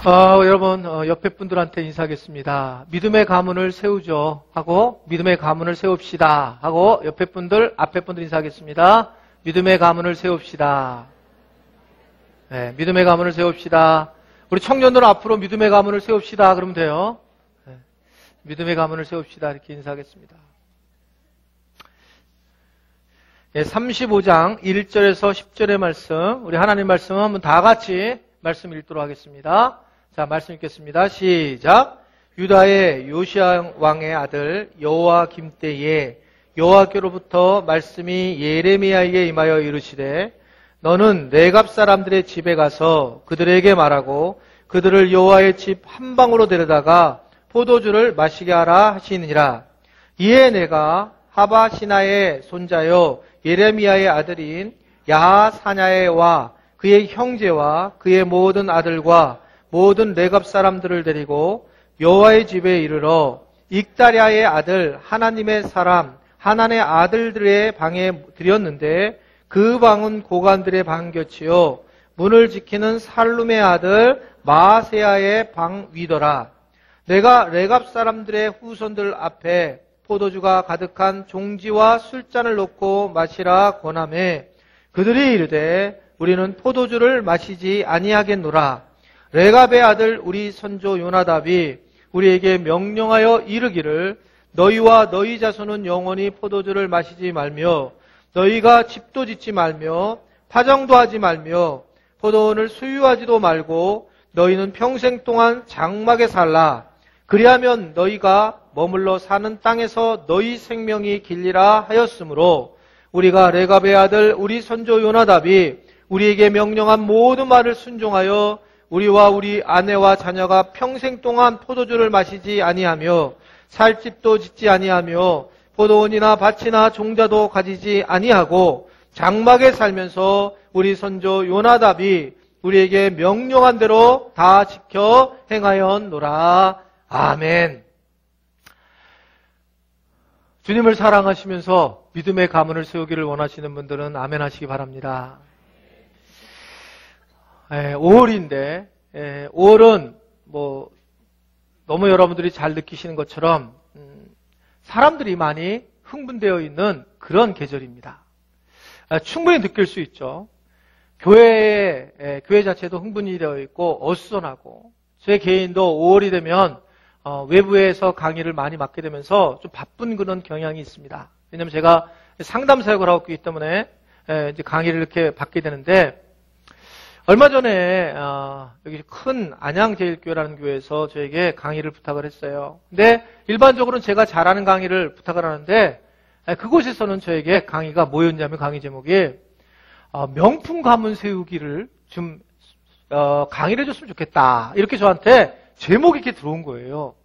여러분, 옆에 분들한테 인사하겠습니다. 믿음의 가문을 세우죠 하고, 믿음의 가문을 세웁시다 하고, 옆에 분들, 앞에 분들 인사하겠습니다. 믿음의 가문을 세웁시다. 네, 믿음의 가문을 세웁시다. 우리 청년들 앞으로 믿음의 가문을 세웁시다 그러면 돼요. 네, 믿음의 가문을 세웁시다 이렇게 인사하겠습니다. 네, 35장 1절에서 10절의 말씀, 우리 하나님 말씀 한번 다 같이 말씀 읽도록 하겠습니다. 자, 말씀 읽겠습니다. 시작. 유다의 요시야 왕의 아들 여호와김 때에 여호와께로부터 말씀이 예레미야에게 임하여 이르시되 너는 네갑 사람들의 집에 가서 그들에게 말하고 그들을 여호와의 집 한 방으로 데려다가 포도주를 마시게 하라 하시니라. 이에 내가 하바시나의 손자요 예레미야의 아들인 야사냐와 그의 형제와 그의 모든 아들과 모든 네갑 사람들을 데리고 여호와의 집에 이르러 익다랴의 아들 하나님의 사람 하난의 아들들의 방에 들였는데 그 방은 고관들의 방곁이요 문을 지키는 살룸의 아들 마아세야의 방 위더라. 내가 레갑 사람들의 후손들 앞에 포도주가 가득한 종지와 술잔을 놓고 마시라 권하매 그들이 이르되 우리는 포도주를 마시지 아니하겠노라. 레갑의 아들 우리 선조 요나답이 우리에게 명령하여 이르기를 너희와 너희 자손은 영원히 포도주를 마시지 말며 너희가 집도 짓지 말며 파정도 하지 말며 포도원을 소유하지도 말고 너희는 평생 동안 장막에 살라. 그리하면 너희가 머물러 사는 땅에서 너희 생명이 길리라 하였으므로 우리가 레갑의 아들 우리 선조 요나답이 우리에게 명령한 모든 말을 순종하여 우리와 우리 아내와 자녀가 평생 동안 포도주를 마시지 아니하며 살 집도 짓지 아니하며 포도원이나 밭이나 종자도 가지지 아니하고 장막에 살면서 우리 선조 요나답이 우리에게 명령한 대로 다 지켜 행하였노라. 아멘. 주님을 사랑하시면서 믿음의 가문을 세우기를 원하시는 분들은 아멘 하시기 바랍니다. 5월인데 5월은 뭐 너무 여러분들이 잘 느끼시는 것처럼 사람들이 많이 흥분되어 있는 그런 계절입니다. 충분히 느낄 수 있죠. 교회 자체도 흥분이 되어 있고 어수선하고 제 개인도 5월이 되면 외부에서 강의를 많이 맡게 되면서 좀 바쁜 그런 경향이 있습니다. 왜냐하면 제가 상담 사역을 하고 있기 때문에 이제 강의를 이렇게 받게 되는데 얼마 전에 여기 큰 안양제일교회라는 교회에서 저에게 강의를 부탁을 했어요. 근데 일반적으로는 제가 잘하는 강의를 부탁을 하는데 그곳에서는 저에게 강의가 뭐였냐면 강의 제목이 명품 가문 세우기를 좀 강의를 해줬으면 좋겠다. 이렇게 저한테 제목이 이렇게 들어온 거예요.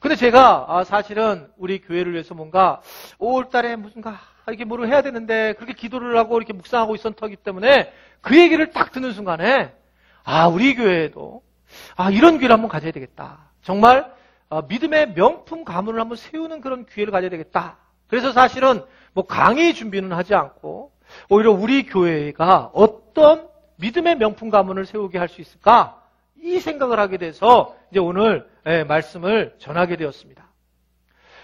근데 제가 사실은 우리 교회를 위해서 뭔가 5월달에 무슨가 이렇게 뭐를 해야 되는데 그렇게 기도를 하고 이렇게 묵상하고 있었기 때문에 그 얘기를 딱 듣는 순간에 우리 교회에도 이런 기회를 한번 가져야 되겠다. 정말 믿음의 명품 가문을 한번 세우는 그런 기회를 가져야 되겠다. 그래서 사실은 뭐 강의 준비는 하지 않고 오히려 우리 교회가 어떤 믿음의 명품 가문을 세우게 할 수 있을까? 이 생각을 하게 돼서 이제 오늘 말씀을 전하게 되었습니다.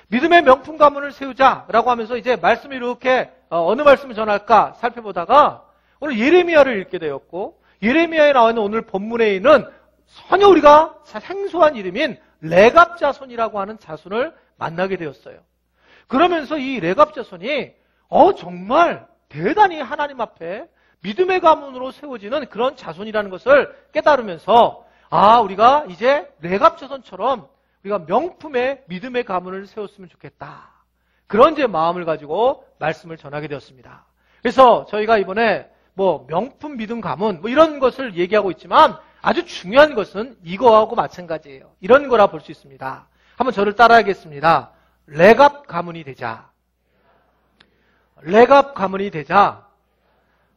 믿음의 명품 가문을 세우자라고 하면서 이제 말씀을 이렇게 어느 말씀을 전할까 살펴보다가 오늘 예레미야를 읽게 되었고 예레미야에 나와 있는 오늘 본문에 있는 전혀 우리가 생소한 이름인 레갑 자손이라고 하는 자손을 만나게 되었어요. 그러면서 이 레갑 자손이 정말 대단히 하나님 앞에 믿음의 가문으로 세워지는 그런 자손이라는 것을 깨달으면서 우리가 이제 레갑 자손처럼 우리가 명품의 믿음의 가문을 세웠으면 좋겠다. 그런 제 마음을 가지고 말씀을 전하게 되었습니다. 그래서 저희가 이번에 뭐 명품 믿음 가문 뭐 이런 것을 얘기하고 있지만 아주 중요한 것은 이거하고 마찬가지예요. 이런 거라 볼 수 있습니다. 한번 저를 따라하겠습니다. 레갑 가문이 되자. 레갑 가문이 되자.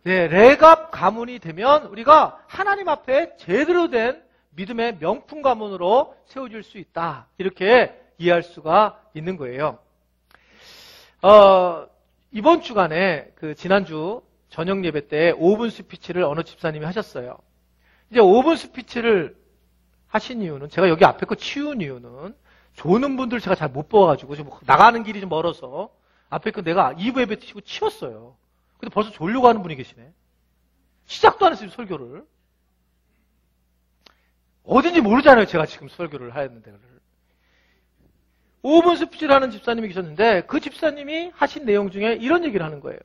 네, 레갑 가문이 되면 우리가 하나님 앞에 제대로 된 믿음의 명품 가문으로 세워질 수 있다. 이렇게 이해할 수가 있는 거예요. 이번 주간에 지난주 저녁 예배 때 5분 스피치를 어느 집사님이 하셨어요. 이제 5분 스피치를 하신 이유는, 제가 여기 앞에 거 치운 이유는, 조는 분들 제가 잘 못 봐가지고, 지금 나가는 길이 좀 멀어서, 앞에 거 내가 2부 예배 치고 치웠어요. 근데 벌써 졸려고 하는 분이 계시네. 시작도 안 했어요, 설교를. 어딘지 모르잖아요, 제가 지금 설교를 하였는데. 5분 스피치를 하는 집사님이 계셨는데, 그 집사님이 하신 내용 중에 이런 얘기를 하는 거예요.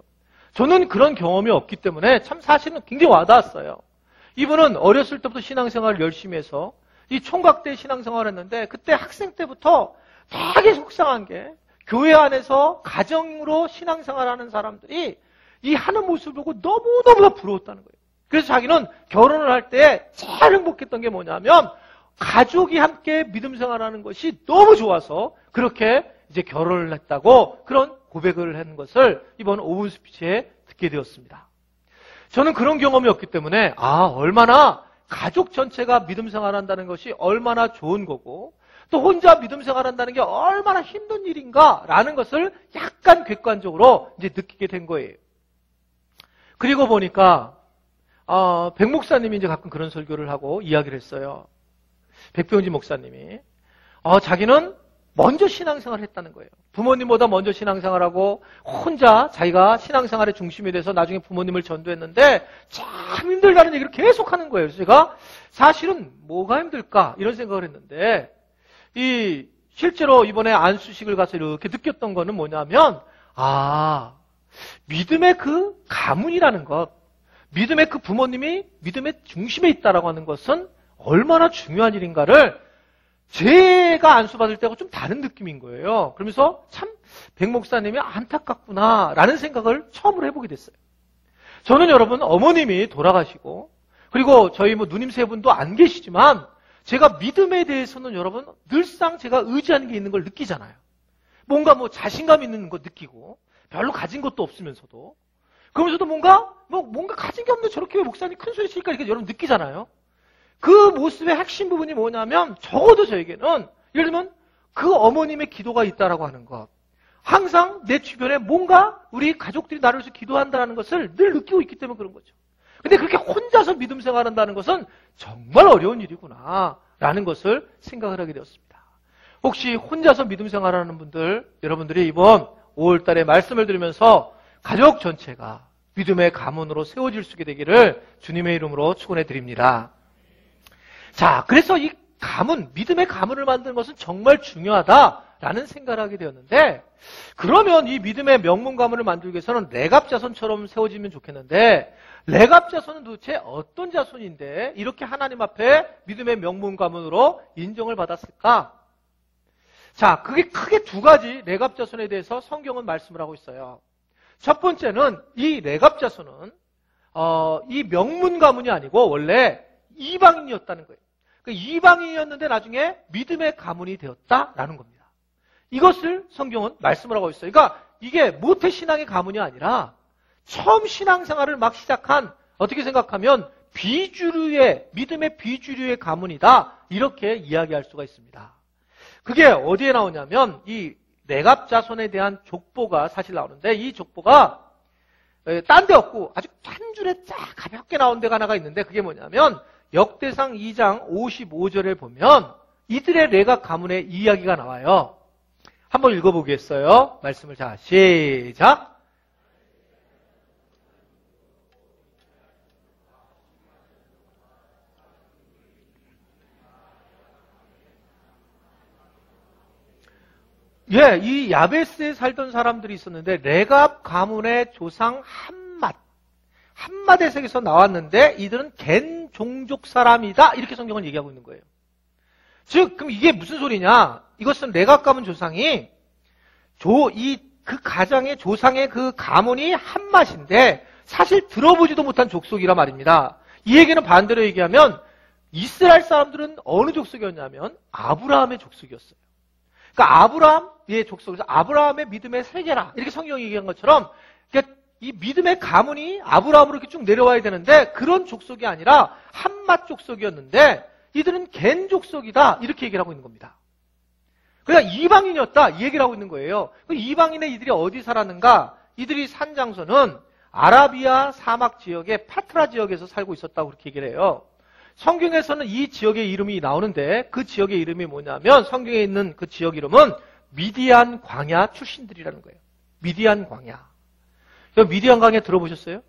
저는 그런 경험이 없기 때문에 참 사실은 굉장히 와닿았어요. 이분은 어렸을 때부터 신앙생활을 열심히 해서 이 총각 때 신앙생활을 했는데, 그때 학생 때부터 되게 속상한 게, 교회 안에서 가정으로 신앙생활하는 사람들이 이 하는 모습을 보고 너무너무 부러웠다는 거예요. 그래서 자기는 결혼을 할 때 제일 행복했던 게 뭐냐면, 가족이 함께 믿음 생활하는 것이 너무 좋아서 그렇게 이제 결혼을 했다고 그런 고백을 하는 것을 이번 5분 스피치에 듣게 되었습니다. 저는 그런 경험이 없기 때문에 얼마나 가족 전체가 믿음 생활한다는 것이 얼마나 좋은 거고, 또 혼자 믿음 생활한다는 게 얼마나 힘든 일인가라는 것을 약간 객관적으로 이제 느끼게 된 거예요. 그리고 보니까 백 목사님이 이제 가끔 그런 설교를 하고 이야기를 했어요. 백병지 목사님이 자기는 먼저 신앙생활을 했다는 거예요. 부모님보다 먼저 신앙생활하고 혼자 자기가 신앙생활의 중심이 돼서 나중에 부모님을 전도했는데 참 힘들다는 얘기를 계속 하는 거예요. 그래서 제가 사실은 뭐가 힘들까 이런 생각을 했는데, 실제로 이번에 안수식을 가서 이렇게 느꼈던 거는 뭐냐면, 믿음의 그 가문이라는 것, 믿음의 그 부모님이 믿음의 중심에 있다라고 하는 것은 얼마나 중요한 일인가를 제가 안수받을 때하고 좀 다른 느낌인 거예요. 그러면서 참 백 목사님이 안타깝구나라는 생각을 처음으로 해보게 됐어요. 저는 여러분 어머님이 돌아가시고, 그리고 저희 누님 세 분도 안 계시지만, 제가 믿음에 대해서는 여러분 늘상 제가 의지하는 게 있는 걸 느끼잖아요. 뭔가 자신감 있는 거 느끼고, 별로 가진 것도 없으면서도, 그러면서도 뭔가 가진 게 없는데 저렇게 왜 목사님 큰 소리 치니까 이렇게 여러분 느끼잖아요. 그 모습의 핵심 부분이 뭐냐면, 적어도 저에게는 예를 들면 그 어머님의 기도가 있다라고 하는 것, 항상 내 주변에 뭔가 우리 가족들이 나를 위해서 기도한다는 것을 늘 느끼고 있기 때문에 그런 거죠. 근데 그렇게 혼자서 믿음 생활한다는 것은 정말 어려운 일이구나 라는 것을 생각을 하게 되었습니다. 혹시 혼자서 믿음 생활하는 분들, 여러분들이 이번 5월 달에 말씀을 들으면서 가족 전체가 믿음의 가문으로 세워질 수 있게 되기를 주님의 이름으로 축원해 드립니다. 자, 그래서 이 가문, 믿음의 가문을 만드는 것은 정말 중요하다라는 생각을 하게 되었는데, 그러면 이 믿음의 명문 가문을 만들기 위해서는 레갑 자손처럼 세워지면 좋겠는데, 레갑 자손은 도대체 어떤 자손인데 이렇게 하나님 앞에 믿음의 명문 가문으로 인정을 받았을까? 자, 그게 크게 두 가지 레갑 자손에 대해서 성경은 말씀을 하고 있어요. 첫 번째는 이 레갑 자손은 이 명문 가문이 아니고 원래 이방인이었다는 거예요. 이방인이었는데 나중에 믿음의 가문이 되었다라는 겁니다. 이것을 성경은 말씀을 하고 있어요. 그러니까 이게 모태신앙의 가문이 아니라 처음 신앙생활을 막 시작한, 어떻게 생각하면 비주류의, 믿음의 비주류의 가문이다, 이렇게 이야기할 수가 있습니다. 그게 어디에 나오냐면 이 레갑 자손에 대한 족보가 사실 나오는데, 이 족보가 딴 데 없고 아주 한 줄에 쫙 가볍게 나온 데가 하나가 있는데, 그게 뭐냐면 역대상 2장 55절에 보면 이들의 레갑 가문의 이야기가 나와요. 한번 읽어보겠어요. 말씀을. 자, 시작. 예, 이 야베스에 살던 사람들이 있었는데 레갑 가문의 조상 한맛에서 나왔는데 이들은 겐 종족 사람이다, 이렇게 성경은 얘기하고 있는 거예요. 즉, 그럼 이게 무슨 소리냐? 이것은 레갑 가문 조상이 그 가장의 조상의 그 가문이 한맛인데 사실 들어보지도 못한 족속이라 말입니다. 이 얘기는 반대로 얘기하면 이스라엘 사람들은 어느 족속이었냐면 아브라함의 족속이었어요. 그러니까 아브라함의 족속에서 아브라함의 믿음의 세계라, 이렇게 성경이 얘기한 것처럼, 그러니까 이 믿음의 가문이 아브라함으로 이렇게 쭉 내려와야 되는데 그런 족속이 아니라 한맛 족속이었는데 이들은 겐 족속이다, 이렇게 얘기를 하고 있는 겁니다. 그러니까 이방인이었다, 이 얘기를 하고 있는 거예요. 이방인의 이들이 어디 살았는가? 이들이 산 장소는 아라비아 사막 지역의 파트라 지역에서 살고 있었다고 그렇게 얘기를 해요. 성경에서는 이 지역의 이름이 나오는데 그 지역의 이름이 뭐냐면 성경에 있는 그 지역 이름은 미디안 광야 출신들이라는 거예요. 미디안 광야. 미디안 광야 들어보셨어요?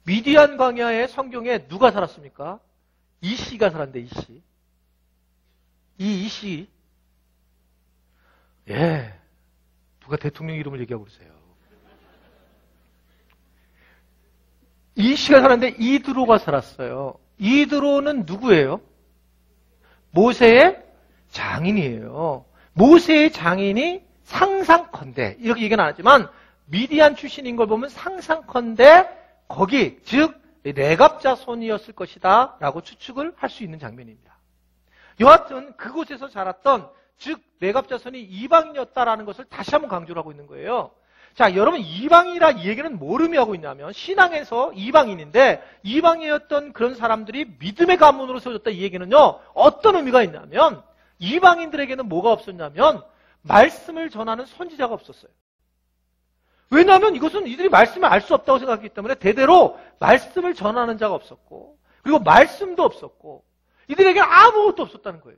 미디안 광야에 성경에 누가 살았습니까? 이씨가 살았는데 이씨. 이씨. 예. 누가 대통령 이름을 얘기하고 그러세요. 이씨가 살았는데 이드로가 살았어요. 이드로는 누구예요? 모세의 장인이에요. 모세의 장인이 상상컨대 이렇게 얘기는 안 하지만 미디안 출신인 걸 보면 상상컨대 거기 즉 레갑 자손이었을 것이다 라고 추측을 할 수 있는 장면입니다. 여하튼 그곳에서 자랐던 즉 레갑 자손이 이방인이었다라는 것을 다시 한번 강조를 하고 있는 거예요. 자, 여러분 이방인이라 이 얘기는 뭘 의미하고 있냐면 신앙에서 이방인인데 이방인이었던 그런 사람들이 믿음의 가문으로 세워졌다 이 얘기는요. 어떤 의미가 있냐면 이방인들에게는 뭐가 없었냐면 말씀을 전하는 선지자가 없었어요. 왜냐하면 이것은 이들이 말씀을 알 수 없다고 생각했기 때문에 대대로 말씀을 전하는 자가 없었고 그리고 말씀도 없었고 이들에게 아무것도 없었다는 거예요.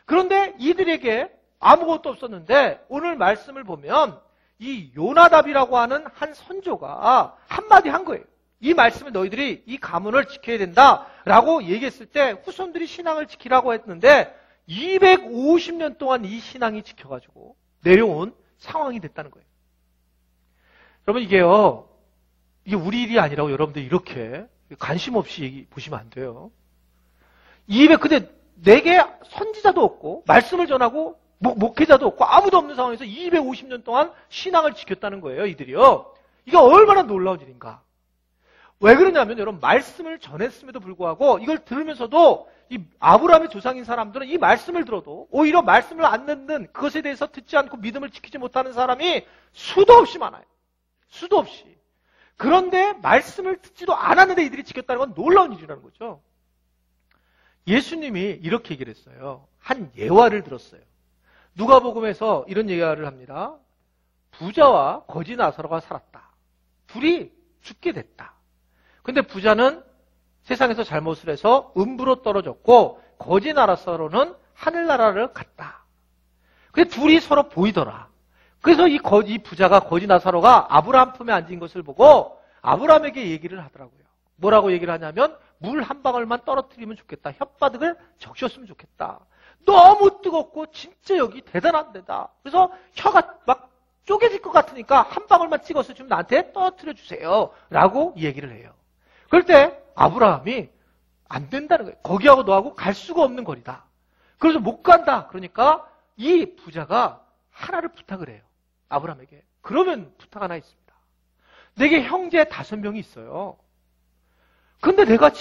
그런데 이들에게 아무것도 없었는데 오늘 말씀을 보면 이 요나답이라고 하는 한 선조가 한마디 한 거예요. 이 말씀을 너희들이 이 가문을 지켜야 된다라고 얘기했을 때 후손들이 신앙을 지키라고 했는데 250년 동안 이 신앙이 지켜가지고 내려온 상황이 됐다는 거예요. 여러분 이게요. 이게 우리 일이 아니라고 여러분들 이렇게 관심 없이 보시면 안 돼요. 근데 내게 선지자도 없고 말씀을 전하고 목회자도 없고 아무도 없는 상황에서 250년 동안 신앙을 지켰다는 거예요. 이들이요. 이게 얼마나 놀라운 일인가. 왜 그러냐면 여러분 말씀을 전했음에도 불구하고 이걸 들으면서도 이 아브라함의 조상인 사람들은 이 말씀을 들어도 오히려 말씀을 안 듣는 그것에 대해서 듣지 않고 믿음을 지키지 못하는 사람이 수도 없이 많아요. 수도 없이. 그런데 말씀을 듣지도 않았는데 이들이 지켰다는 건 놀라운 일이라는 거죠. 예수님이 이렇게 얘기를 했어요. 한 예화를 들었어요. 누가복음에서 이런 예화를 합니다. 부자와 거지 나사로가 살았다. 둘이 죽게 됐다. 근데 부자는 세상에서 잘못을 해서 음부로 떨어졌고 거지 나사로는 하늘나라를 갔다. 근데 둘이 서로 보이더라. 그래서 이 부자가 거지 나사로가 아브라함 품에 앉은 것을 보고 아브라함에게 얘기를 하더라고요. 뭐라고 얘기를 하냐면 물 한 방울만 떨어뜨리면 좋겠다. 혓바닥을 적셨으면 좋겠다. 너무 뜨겁고 진짜 여기 대단한 데다. 그래서 혀가 막 쪼개질 것 같으니까 한 방울만 찍어서 좀 나한테 떨어뜨려 주세요. 라고 얘기를 해요. 그럴 때 아브라함이 안 된다는 거예요. 거기하고 너하고 갈 수가 없는 거리다. 그래서 못 간다. 그러니까 이 부자가 하나를 부탁을 해요. 아브라함에게. 그러면 부탁 하나 있습니다. 내게 형제 5명이 있어요. 근데 내가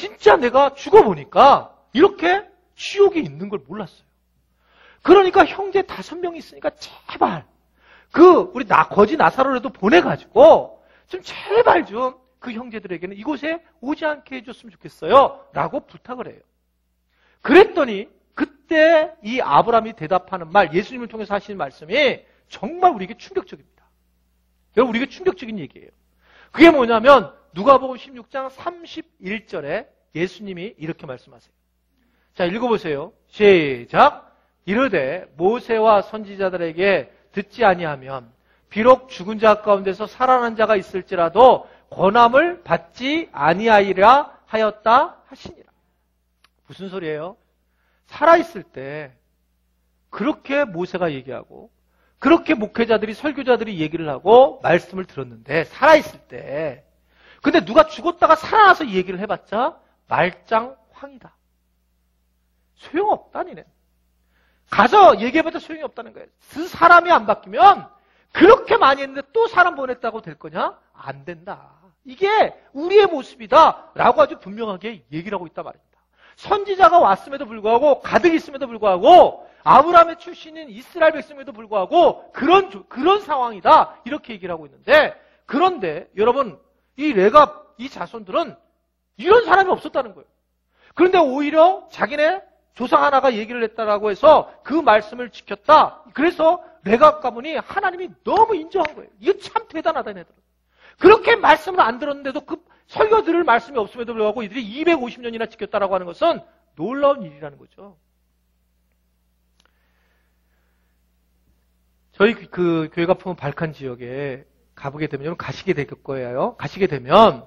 죽어보니까 이렇게 지옥이 있는 걸 몰랐어요. 그러니까 형제 5명이 있으니까 제발 우리 거지 나사로라도 보내가지고 좀 제발 좀 그 형제들에게는 이곳에 오지 않게 해줬으면 좋겠어요. 라고 부탁을 해요. 그랬더니 그때 이 아브라함이 대답하는 말, 예수님을 통해서 하시는 말씀이 정말 우리에게 충격적입니다. 여러분 우리에게 충격적인 얘기예요. 그게 뭐냐면 누가복음 16장 31절에 예수님이 이렇게 말씀하세요. 자, 읽어보세요. 시작. 이르되 모세와 선지자들에게 듣지 아니하면 비록 죽은 자 가운데서 살아난 자가 있을지라도 권함을 받지 아니하리라 하였다 하시니라. 무슨 소리예요? 살아있을 때 그렇게 모세가 얘기하고 그렇게 목회자들이 설교자들이 얘기를 하고 말씀을 들었는데 살아있을 때 근데 누가 죽었다가 살아나서 얘기를 해봤자 말짱황이다. 소용없다 니네. 가서 얘기해봤자 소용이 없다는 거예요. 그 사람이 안 바뀌면 그렇게 많이 했는데 또 사람 보냈다고 될 거냐? 안 된다. 이게 우리의 모습이다 라고 아주 분명하게 얘기를 하고 있단 말입니다. 선지자가 왔음에도 불구하고 가득 있음에도 불구하고 아브라함의 출신인 이스라엘 백성에도 불구하고 그런 상황이다 이렇게 얘기를 하고 있는데 그런데 여러분 이 레갑 이 자손들은 이런 사람이 없었다는 거예요. 그런데 오히려 자기네 조상 하나가 얘기를 했다라고 해서 그 말씀을 지켰다. 그래서 레갑 가문이 하나님이 너무 인정한 거예요. 이거 참 대단하다 얘네들은. 그렇게 말씀을 안 들었는데도 그 설교 들을 말씀이 없음에도 불구하고 이들이 250년이나 지켰다라고 하는 것은 놀라운 일이라는 거죠. 저희 그 교회가 품은 발칸 지역에 가보게 되면, 여러분 가시게 될 거예요. 가시게 되면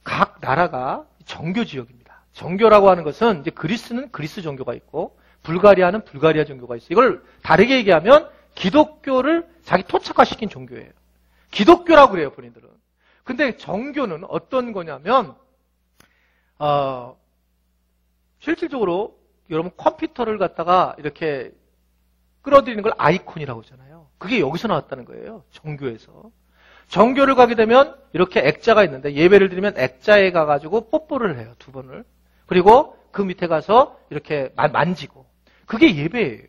각 나라가 정교 지역입니다. 정교라고 하는 것은 이제 그리스는 그리스 정교가 있고 불가리아는 불가리아 정교가 있어요. 이걸 다르게 얘기하면 기독교를 자기 토착화시킨 종교예요. 기독교라고 그래요, 본인들은. 근데 정교는 어떤 거냐면 실질적으로 여러분 컴퓨터를 갖다가 이렇게 끌어들이는 걸 아이콘이라고 하잖아요. 그게 여기서 나왔다는 거예요. 정교에서. 정교를 가게 되면 이렇게 액자가 있는데 예배를 드리면 액자에 가가지고 뽀뽀를 해요. 2번을. 그리고 그 밑에 가서 이렇게 만지고. 그게 예배예요.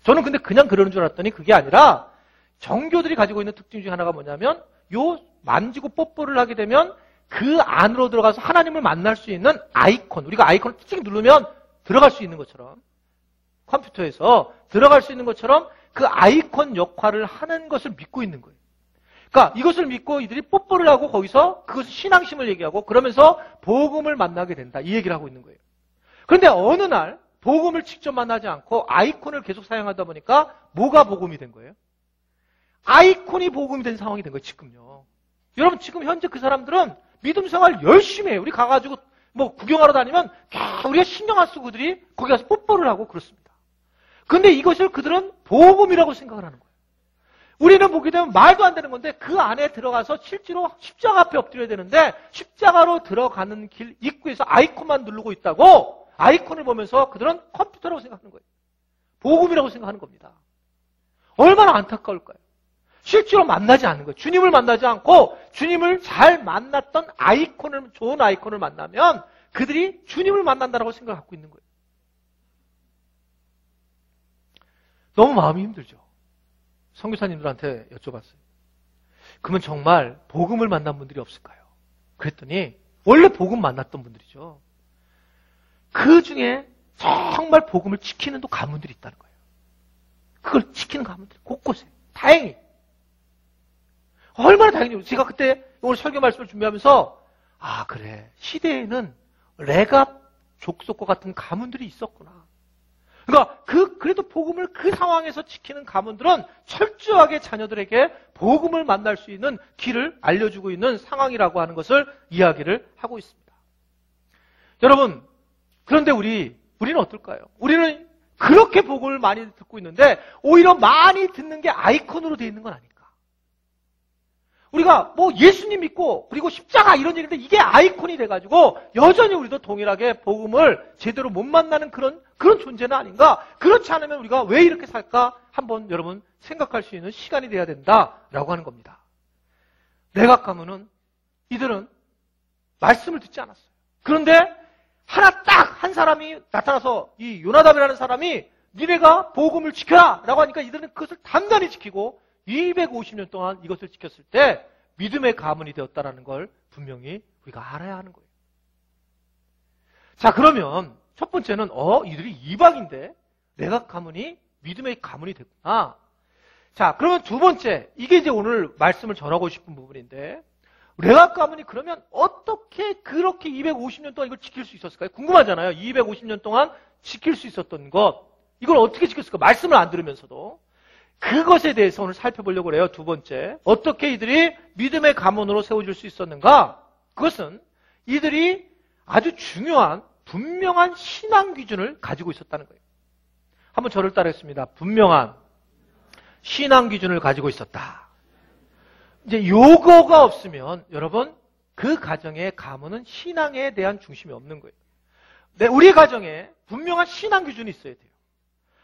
저는 근데 그냥 그러는 줄 알았더니 그게 아니라 정교들이 가지고 있는 특징 중에 하나가 뭐냐면 요 만지고 뽀뽀를 하게 되면 그 안으로 들어가서 하나님을 만날 수 있는 아이콘. 우리가 아이콘을 틱 누르면 들어갈 수 있는 것처럼 컴퓨터에서 들어갈 수 있는 것처럼 그 아이콘 역할을 하는 것을 믿고 있는 거예요. 그러니까 이것을 믿고 이들이 뽀뽀를 하고 거기서 그것을 신앙심을 얘기하고 그러면서 복음을 만나게 된다. 이 얘기를 하고 있는 거예요. 그런데 어느 날 복음을 직접 만나지 않고 아이콘을 계속 사용하다 보니까 뭐가 복음이 된 거예요? 아이콘이 복음이 된 상황이 된 거예요. 지금요. 여러분 지금 현재 그 사람들은 믿음 생활 열심히 해요. 우리 가가지고 뭐 구경하러 다니면 우리가 신경 안 쓰고 그들이 거기 가서 뽀뽀를 하고 그렇습니다. 근데 이것을 그들은 복음이라고 생각을 하는 거예요. 우리는 보게 되면 말도 안 되는 건데 그 안에 들어가서 실제로 십자가 앞에 엎드려야 되는데 십자가로 들어가는 길 입구에서 아이콘만 누르고 있다고 아이콘을 보면서 그들은 컴퓨터라고 생각하는 거예요. 복음이라고 생각하는 겁니다. 얼마나 안타까울까요? 실제로 만나지 않는 거예요. 주님을 만나지 않고 주님을 잘 만났던 아이콘을, 좋은 아이콘을 만나면 그들이 주님을 만난다라고 생각을 갖고 있는 거예요. 너무 마음이 힘들죠. 선교사님들한테 여쭤봤어요. 그러면 정말 복음을 만난 분들이 없을까요? 그랬더니 원래 복음 만났던 분들이죠. 그 중에 정말 복음을 지키는 또 가문들이 있다는 거예요. 그걸 지키는 가문들 곳곳에 다행히 얼마나 다행이에요. 제가 그때 오늘 설교 말씀을 준비하면서 아 그래 시대에는 레갑 족속과 같은 가문들이 있었구나. 그러니까 그래도 복음을 그 상황에서 지키는 가문들은 철저하게 자녀들에게 복음을 만날 수 있는 길을 알려주고 있는 상황이라고 하는 것을 이야기를 하고 있습니다. 여러분 그런데 우리는 어떨까요? 우리는 그렇게 복음을 많이 듣고 있는데 오히려 많이 듣는 게 아이콘으로 되어 있는 건 아닐까? 우리가 뭐 예수님 믿고 그리고 십자가 이런 얘기인데 이게 아이콘이 돼가지고 여전히 우리도 동일하게 복음을 제대로 못 만나는 그런 존재는 아닌가? 그렇지 않으면 우리가 왜 이렇게 살까? 한번 여러분 생각할 수 있는 시간이 돼야 된다라고 하는 겁니다. 내각 가문은 이들은 말씀을 듣지 않았어요. 그런데 하나 딱 한 사람이 나타나서 이 요나답이라는 사람이 니네가 복음을 지켜라 라고 하니까 이들은 그것을 단단히 지키고 250년 동안 이것을 지켰을 때 믿음의 가문이 되었다는 걸 분명히 우리가 알아야 하는 거예요. 자 그러면 첫 번째는 이들이 이방인데 내각 가문이 믿음의 가문이 됐구나. 자 그러면 두 번째 이게 이제 오늘 말씀을 전하고 싶은 부분인데 레각 가문이 그러면 어떻게 그렇게 250년 동안 이걸 지킬 수 있었을까요? 궁금하잖아요. 250년 동안 지킬 수 있었던 것 이걸 어떻게 지켰을까? 말씀을 안 들으면서도 그것에 대해서 오늘 살펴보려고 해요. 두 번째 어떻게 이들이 믿음의 가문으로 세워질 수 있었는가? 그것은 이들이 아주 중요한 분명한 신앙 기준을 가지고 있었다는 거예요. 한번 저를 따르겠습니다. 분명한 신앙 기준을 가지고 있었다. 이제 요거가 없으면 여러분 그 가정의 가문은 신앙에 대한 중심이 없는 거예요. 네, 우리 가정에 분명한 신앙 기준이 있어야 돼요.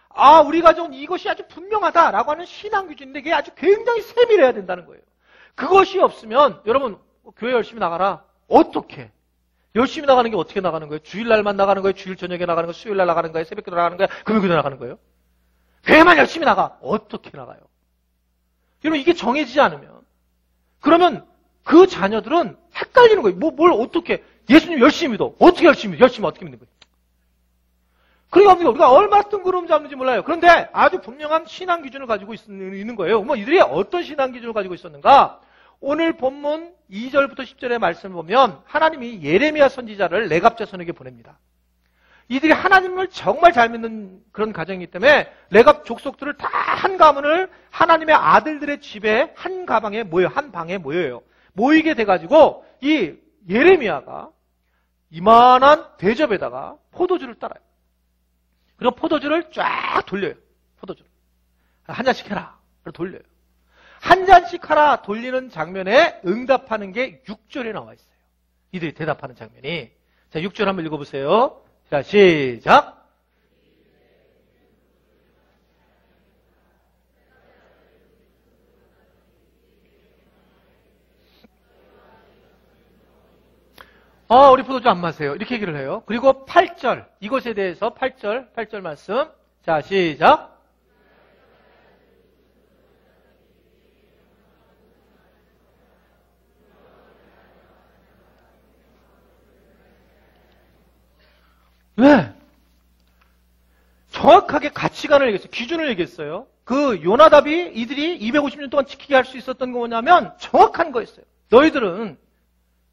아, 우리 가정은 이것이 아주 분명하다라고 하는 신앙 기준인데 이게 아주 굉장히 세밀해야 된다는 거예요. 그것이 없으면 여러분 교회 열심히 나가라. 어떻게? 열심히 나가는 게 어떻게 나가는 거예요? 주일날만 나가는 거예요? 주일 저녁에 나가는 거예요? 수요일날 나가는 거예요? 새벽기도 나가는 거예요? 금요일에 나가는 거예요? 교회만 열심히 나가. 어떻게 나가요? 여러분 이게 정해지지 않으면 그러면 그 자녀들은 헷갈리는 거예요. 뭘 어떻게 예수님 열심히 믿어. 어떻게 열심히 믿어? 열심히 어떻게 믿는 거예요? 그러니까 우리가 얼마나 뜬구름 잡는지 몰라요. 그런데 아주 분명한 신앙 기준을 가지고 있는 거예요. 뭐 이들이 어떤 신앙 기준을 가지고 있었는가? 오늘 본문 2절부터 10절의 말씀을 보면 하나님이 예레미야 선지자를 레갑 자손에게 보냅니다. 이들이 하나님을 정말 잘 믿는 그런 가정이기 때문에 레갑 족속들을 다 한 가문을 하나님의 아들들의 집에 한 가방에 모여, 한 방에 모여요. 모이게 돼가지고 이 예레미야가 이만한 대접에다가 포도주를 따라요. 그리고 포도주를 쫙 돌려요. 포도주를. 한 잔씩 해라. 그리고 돌려요. 한 잔씩 하라 돌리는 장면에 응답하는 게 6절에 나와 있어요. 이들이 대답하는 장면이. 자, 6절 한번 읽어보세요. 자, 시작. 우리 포도주 안 마세요. 이렇게 얘기를 해요. 그리고 8절, 이것에 대해서 8절 말씀. 자, 시작. 왜? 정확하게 가치관을 얘기했어요. 기준을 얘기했어요. 그 요나답이 이들이 250년 동안 지키게 할 수 있었던 게 뭐냐면 정확한 거였어요. 너희들은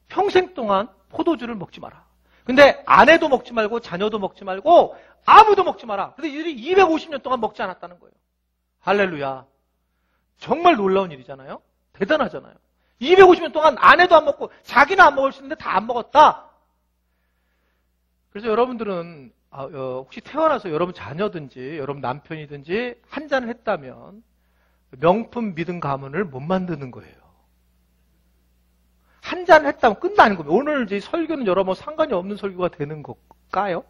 평생 동안 포도주를 먹지 마라. 근데 아내도 먹지 말고 자녀도 먹지 말고 아무도 먹지 마라. 근데 이들이 250년 동안 먹지 않았다는 거예요. 할렐루야. 정말 놀라운 일이잖아요. 대단하잖아요. 250년 동안 아내도 안 먹고 자기는 안 먹을 수 있는데 다 안 먹었다. 그래서 여러분들은 혹시 태어나서 여러분 자녀든지 여러분 남편이든지 한 잔을 했다면 명품 믿음 가문을 못 만드는 거예요. 한 잔을 했다면 끝나는 겁니다. 오늘 이제 설교는 여러분 상관이 없는 설교가 되는 걸까요?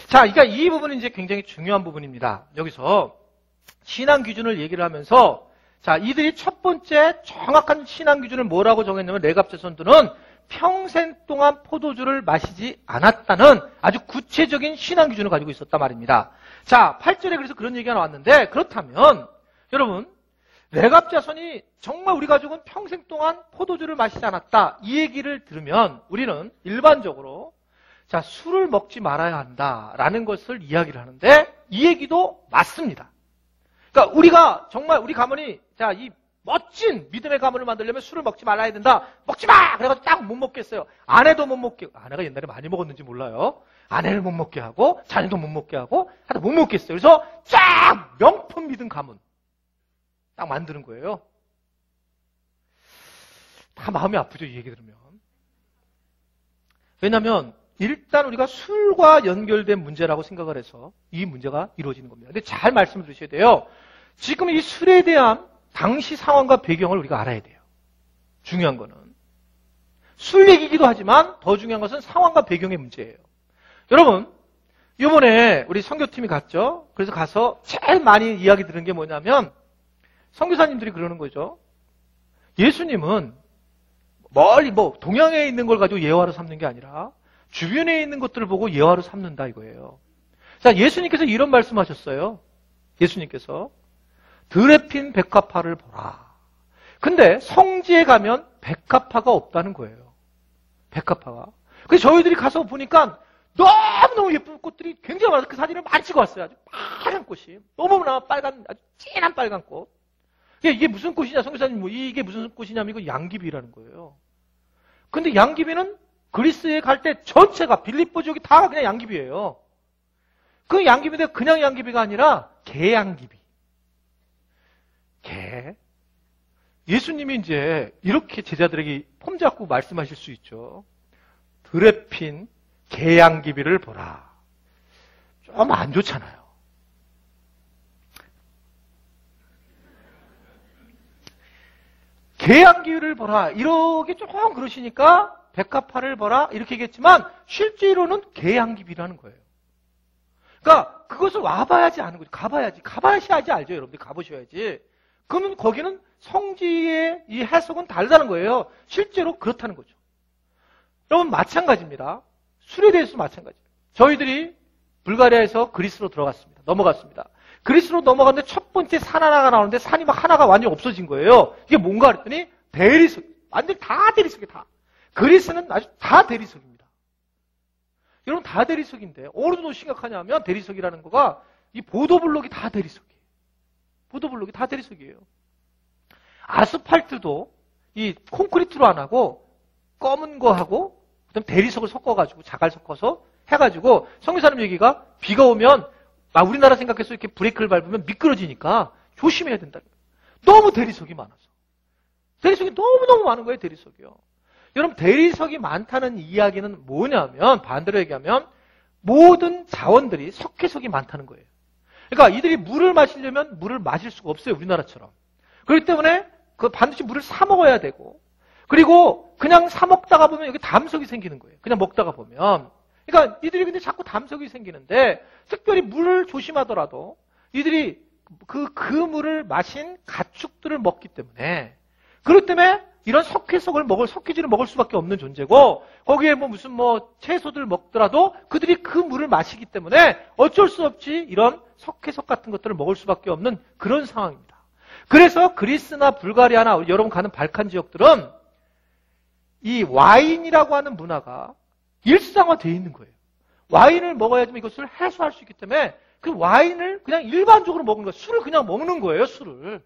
자, 그러니까 이 부분은 이제 굉장히 중요한 부분입니다. 여기서 신앙 기준을 얘기를 하면서 자, 이들이 첫 번째 정확한 신앙 기준을 뭐라고 정했냐면 레갑 자손들은 평생 동안 포도주를 마시지 않았다는 아주 구체적인 신앙 기준을 가지고 있었단 말입니다. 자, 8절에 그래서 그런 얘기가 나왔는데 그렇다면 여러분 레갑 자손이 정말 우리 가족은 평생 동안 포도주를 마시지 않았다 이 얘기를 들으면 우리는 일반적으로 자, 술을 먹지 말아야 한다라는 것을 이야기를 하는데 이 얘기도 맞습니다. 그러니까 우리가 정말 우리 가문이 자, 이 멋진 믿음의 가문을 만들려면 술을 먹지 말아야 된다. 먹지 마! 그래가지고 딱 못 먹겠어요. 아내도 못 먹게, 아내가 옛날에 많이 먹었는지 몰라요. 아내를 못 먹게 하고, 자녀도 못 먹게 하고, 하여튼 못 먹겠어요. 그래서 쫙! 명품 믿음 가문. 딱 만드는 거예요. 다 마음이 아프죠, 이 얘기 들으면. 왜냐면, 일단 우리가 술과 연결된 문제라고 생각을 해서 이 문제가 이루어지는 겁니다. 근데 잘 말씀을 드셔야 돼요. 지금 이 술에 대한 당시 상황과 배경을 우리가 알아야 돼요. 중요한 거는. 술 얘기기도 하지만 더 중요한 것은 상황과 배경의 문제예요. 여러분, 이번에 우리 선교팀이 갔죠? 그래서 가서 제일 많이 이야기 들은 게 뭐냐면 선교사님들이 그러는 거죠. 예수님은 멀리 동양에 있는 걸 가지고 예화로 삼는 게 아니라 주변에 있는 것들을 보고 예화로 삼는다 이거예요. 자, 예수님께서 이런 말씀하셨어요. 예수님께서 들에 핀 백합화를 보라. 근데 성지에 가면 백합화가 없다는 거예요. 백합화가. 그래서 저희들이 가서 보니까 너무너무 예쁜 꽃들이 굉장히 많아서 그 사진을 많이 찍어왔어요. 아주 파란 꽃이. 너무나 빨간, 아주 진한 빨간 꽃. 이게 무슨 꽃이냐, 성교사님, 이게 무슨 꽃이냐면 이거 양귀비라는 거예요. 근데 양귀비는 그리스에 갈 때 전체가 빌립보 지역이 다 그냥 양귀비예요. 그 양귀비인데 그냥 양귀비가 아니라 개양귀비. 개. 예수님이 이제 이렇게 제자들에게 폼 잡고 말씀하실 수 있죠. 들에 핀 개양귀비를 보라. 좀 안 좋잖아요. 개양귀비를 보라. 이렇게 조금 그러시니까 백합화를 보라. 이렇게 얘기했지만 실제로는 개양귀비라는 거예요. 그러니까 그것을 와봐야지 아는 거죠. 가봐야지. 가봐야지 알죠. 여러분들 가보셔야지. 그러면 거기는 성지의 이 해석은 다르다는 거예요. 실제로 그렇다는 거죠. 여러분 마찬가지입니다. 술에 대해서도 마찬가지예요. 저희들이 불가리아에서 그리스로 들어갔습니다. 넘어갔습니다. 그리스로 넘어갔는데 첫 번째 산 하나가 나오는데 산이 막 하나가 완전히 없어진 거예요. 이게 뭔가 그랬더니 대리석. 완전히 다 대리석이 다. 그리스는 아주 다 대리석입니다. 여러분 다 대리석인데 어느 정도 심각하냐면 대리석이라는 거가 이 보도블록이 다 대리석이에요. 보도블록이 다 대리석이에요. 아스팔트도 이 콘크리트로 안 하고 검은 거 하고 그다음 대리석을 섞어가지고 자갈 섞어서 해가지고 성교사님 얘기가 비가 오면 우리나라 생각해서 이렇게 브레이크를 밟으면 미끄러지니까 조심해야 된다. 너무 대리석이 많아서. 대리석이 너무너무 많은 거예요, 대리석이요. 여러분, 대리석이 많다는 이야기는 뭐냐면, 반대로 얘기하면, 모든 자원들이 석회석이 많다는 거예요. 그러니까 이들이 물을 마시려면 물을 마실 수가 없어요, 우리나라처럼. 그렇기 때문에 반드시 물을 사 먹어야 되고, 그리고 그냥 사 먹다가 보면 여기 담석이 생기는 거예요. 그냥 먹다가 보면. 그러니까 이들이 근데 자꾸 담석이 생기는데, 특별히 물을 조심하더라도 이들이 그 물을 마신 가축들을 먹기 때문에, 그렇기 때문에 이런 석회질을 먹을 수밖에 없는 존재고, 거기에 무슨 채소들 먹더라도 그들이 그 물을 마시기 때문에 어쩔 수 없이 이런 석회석 같은 것들을 먹을 수밖에 없는 그런 상황입니다. 그래서 그리스나 불가리아나 여러분 가는 발칸 지역들은 이 와인이라고 하는 문화가 일상화되어 있는 거예요. 와인을 먹어야지만 이것을 해소할 수 있기 때문에 그 와인을 그냥 일반적으로 먹는 거예요. 술을 그냥 먹는 거예요, 술을.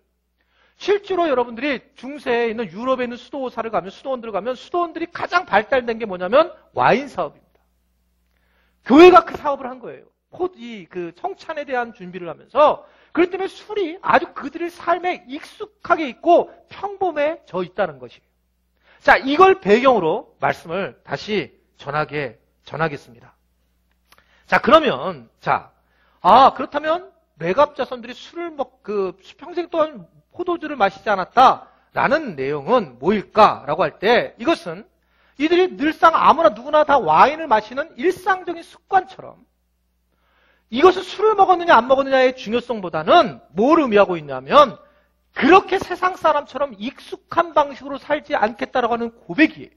실제로 여러분들이 중세에 있는 유럽에 있는 수도원들을 가면 수도원들이 가장 발달된 게 뭐냐면 와인 사업입니다. 교회가 그 사업을 한 거예요. 그 성찬에 대한 준비를 하면서. 그렇기 때문에 술이 아주 그들의 삶에 익숙하게 있고 평범해져 있다는 것이에요. 자, 이걸 배경으로 말씀을 다시 전하겠습니다. 자, 그러면, 그렇다면 레갑 자손들이 술을 평생 동안 포도주를 마시지 않았다라는 내용은 뭐일까라고 할 때, 이것은 이들이 늘상 아무나 누구나 다 와인을 마시는 일상적인 습관처럼 이것은 술을 먹었느냐 안 먹었느냐의 중요성보다는 뭘 의미하고 있냐면 그렇게 세상 사람처럼 익숙한 방식으로 살지 않겠다라고 하는 고백이에요.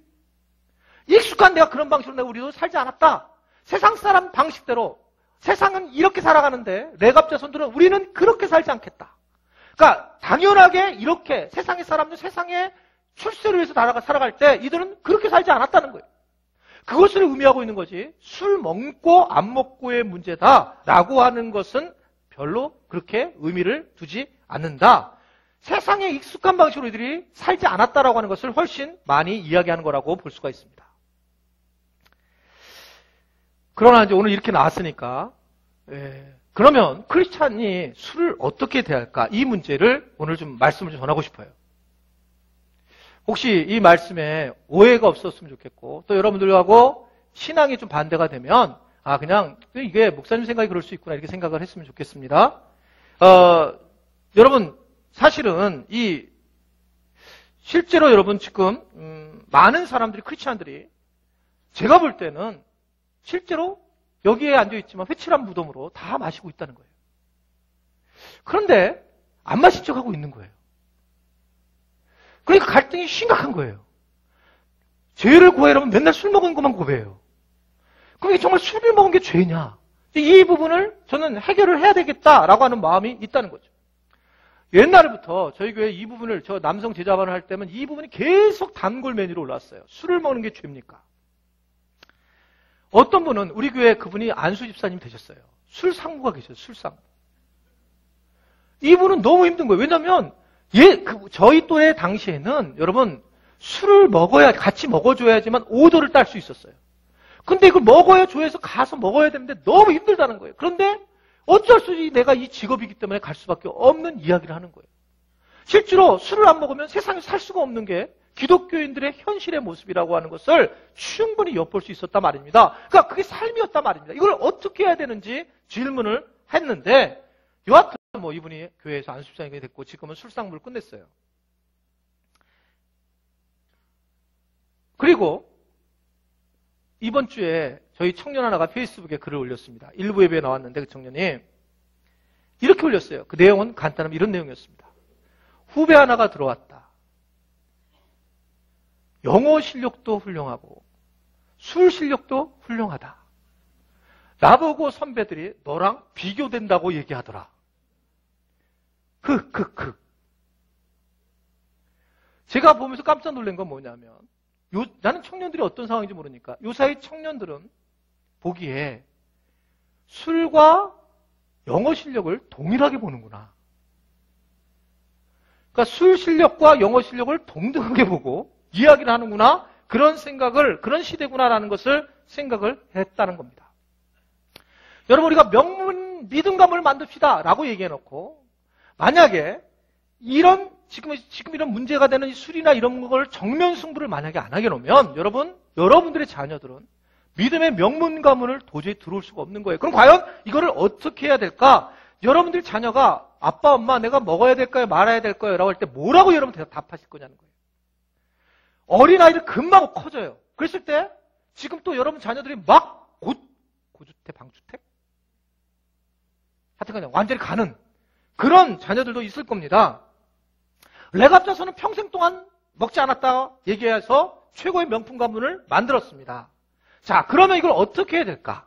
익숙한 내가 그런 방식으로 우리도 살지 않았다. 세상 사람 방식대로 세상은 이렇게 살아가는데 레갑 자손들은 우리는 그렇게 살지 않겠다. 그러니까 당연하게 이렇게 세상의 사람들 세상의 출세를 위해서 살아갈 때 이들은 그렇게 살지 않았다는 거예요. 그것을 의미하고 있는 거지 술 먹고 안 먹고의 문제다라고 하는 것은 별로 그렇게 의미를 두지 않는다. 세상에 익숙한 방식으로 이들이 살지 않았다라고 하는 것을 훨씬 많이 이야기하는 거라고 볼 수가 있습니다. 그러나 이제 오늘 이렇게 나왔으니까 그러면 크리스찬이 술을 어떻게 대할까? 이 문제를 오늘 좀 말씀을 좀 전하고 싶어요. 혹시 이 말씀에 오해가 없었으면 좋겠고 또 여러분들하고 신앙이 좀 반대가 되면 그냥 이게 목사님 생각이 그럴 수 있구나 이렇게 생각을 했으면 좋겠습니다. 여러분 사실은 실제로 여러분 지금 많은 사람들이 크리스찬들이 제가 볼 때는 실제로 여기에 앉아있지만 회칠한 무덤으로 다 마시고 있다는 거예요. 그런데 안 마신 척하고 있는 거예요. 그러니까 갈등이 심각한 거예요. 죄를 고해라면 맨날 술 먹은 것만 고배해요. 그럼 이게 정말 술을 먹은 게 죄냐? 이 부분을 저는 해결을 해야 되겠다라고 하는 마음이 있다는 거죠. 옛날부터 저희 교회 이 부분을 저 남성 제자반을 할 때면 이 부분이 계속 단골 메뉴로 올라왔어요. 술을 먹는 게 죄입니까? 어떤 분은 우리 교회 그분이 안수 집사님 되셨어요. 술상무가 계셔요. 술상무. 이분은 너무 힘든 거예요. 왜냐하면 저희 또래 당시에는 여러분 술을 같이 먹어줘야지만 오더를 딸 수 있었어요. 근데 이걸 줘서 가서 먹어야 되는데 너무 힘들다는 거예요. 그런데 어쩔 수 없이 내가 이 직업이기 때문에 갈 수밖에 없는 이야기를 하는 거예요. 실제로 술을 안 먹으면 세상에 살 수가 없는 게 기독교인들의 현실의 모습이라고 하는 것을 충분히 엿볼 수 있었단 말입니다. 그러니까 그게 삶이었단 말입니다. 이걸 어떻게 해야 되는지 질문을 했는데 여하튼 이분이 교회에서 안수집사님이 됐고 지금은 술상무를 끝냈어요. 그리고 이번 주에 저희 청년 하나가 페이스북에 글을 올렸습니다. 일부 예배에 나왔는데 그 청년이 이렇게 올렸어요. 그 내용은 간단하면 이런 내용이었습니다. 후배 하나가 들어왔다. 영어 실력도 훌륭하고 술 실력도 훌륭하다. 나보고 선배들이 너랑 비교된다고 얘기하더라. 제가 보면서 깜짝 놀란 건 뭐냐면 나는 청년들이 어떤 상황인지 모르니까 요사이 청년들은 보기에 술과 영어 실력을 동일하게 보는구나. 그러니까 술 실력과 영어 실력을 동등하게 보고 이야기를 하는구나. 그런 생각을, 그런 시대구나라는 것을 생각을 했다는 겁니다. 여러분, 우리가 명문 믿음감을 만듭시다 라고 얘기해놓고, 만약에 지금 이런 문제가 되는 이 술이나 이런 걸 정면 승부를 만약에 안 하게 놓으면, 여러분들의 자녀들은 믿음의 명문 가문을 도저히 들어올 수가 없는 거예요. 그럼 과연 이거를 어떻게 해야 될까? 여러분들 자녀가 아빠, 엄마 내가 먹어야 될까요? 말아야 될까요? 라고 할 때 뭐라고 여러분 답하실 거냐는 거예요. 어린아이들 금방 커져요. 그랬을 때 지금 또 여러분 자녀들이 막 고주택, 방주택? 하여튼 그냥 완전히 가는 그런 자녀들도 있을 겁니다. 레갑자손은 평생 동안 먹지 않았다 얘기해서 최고의 명품 가문을 만들었습니다. 자, 그러면 이걸 어떻게 해야 될까?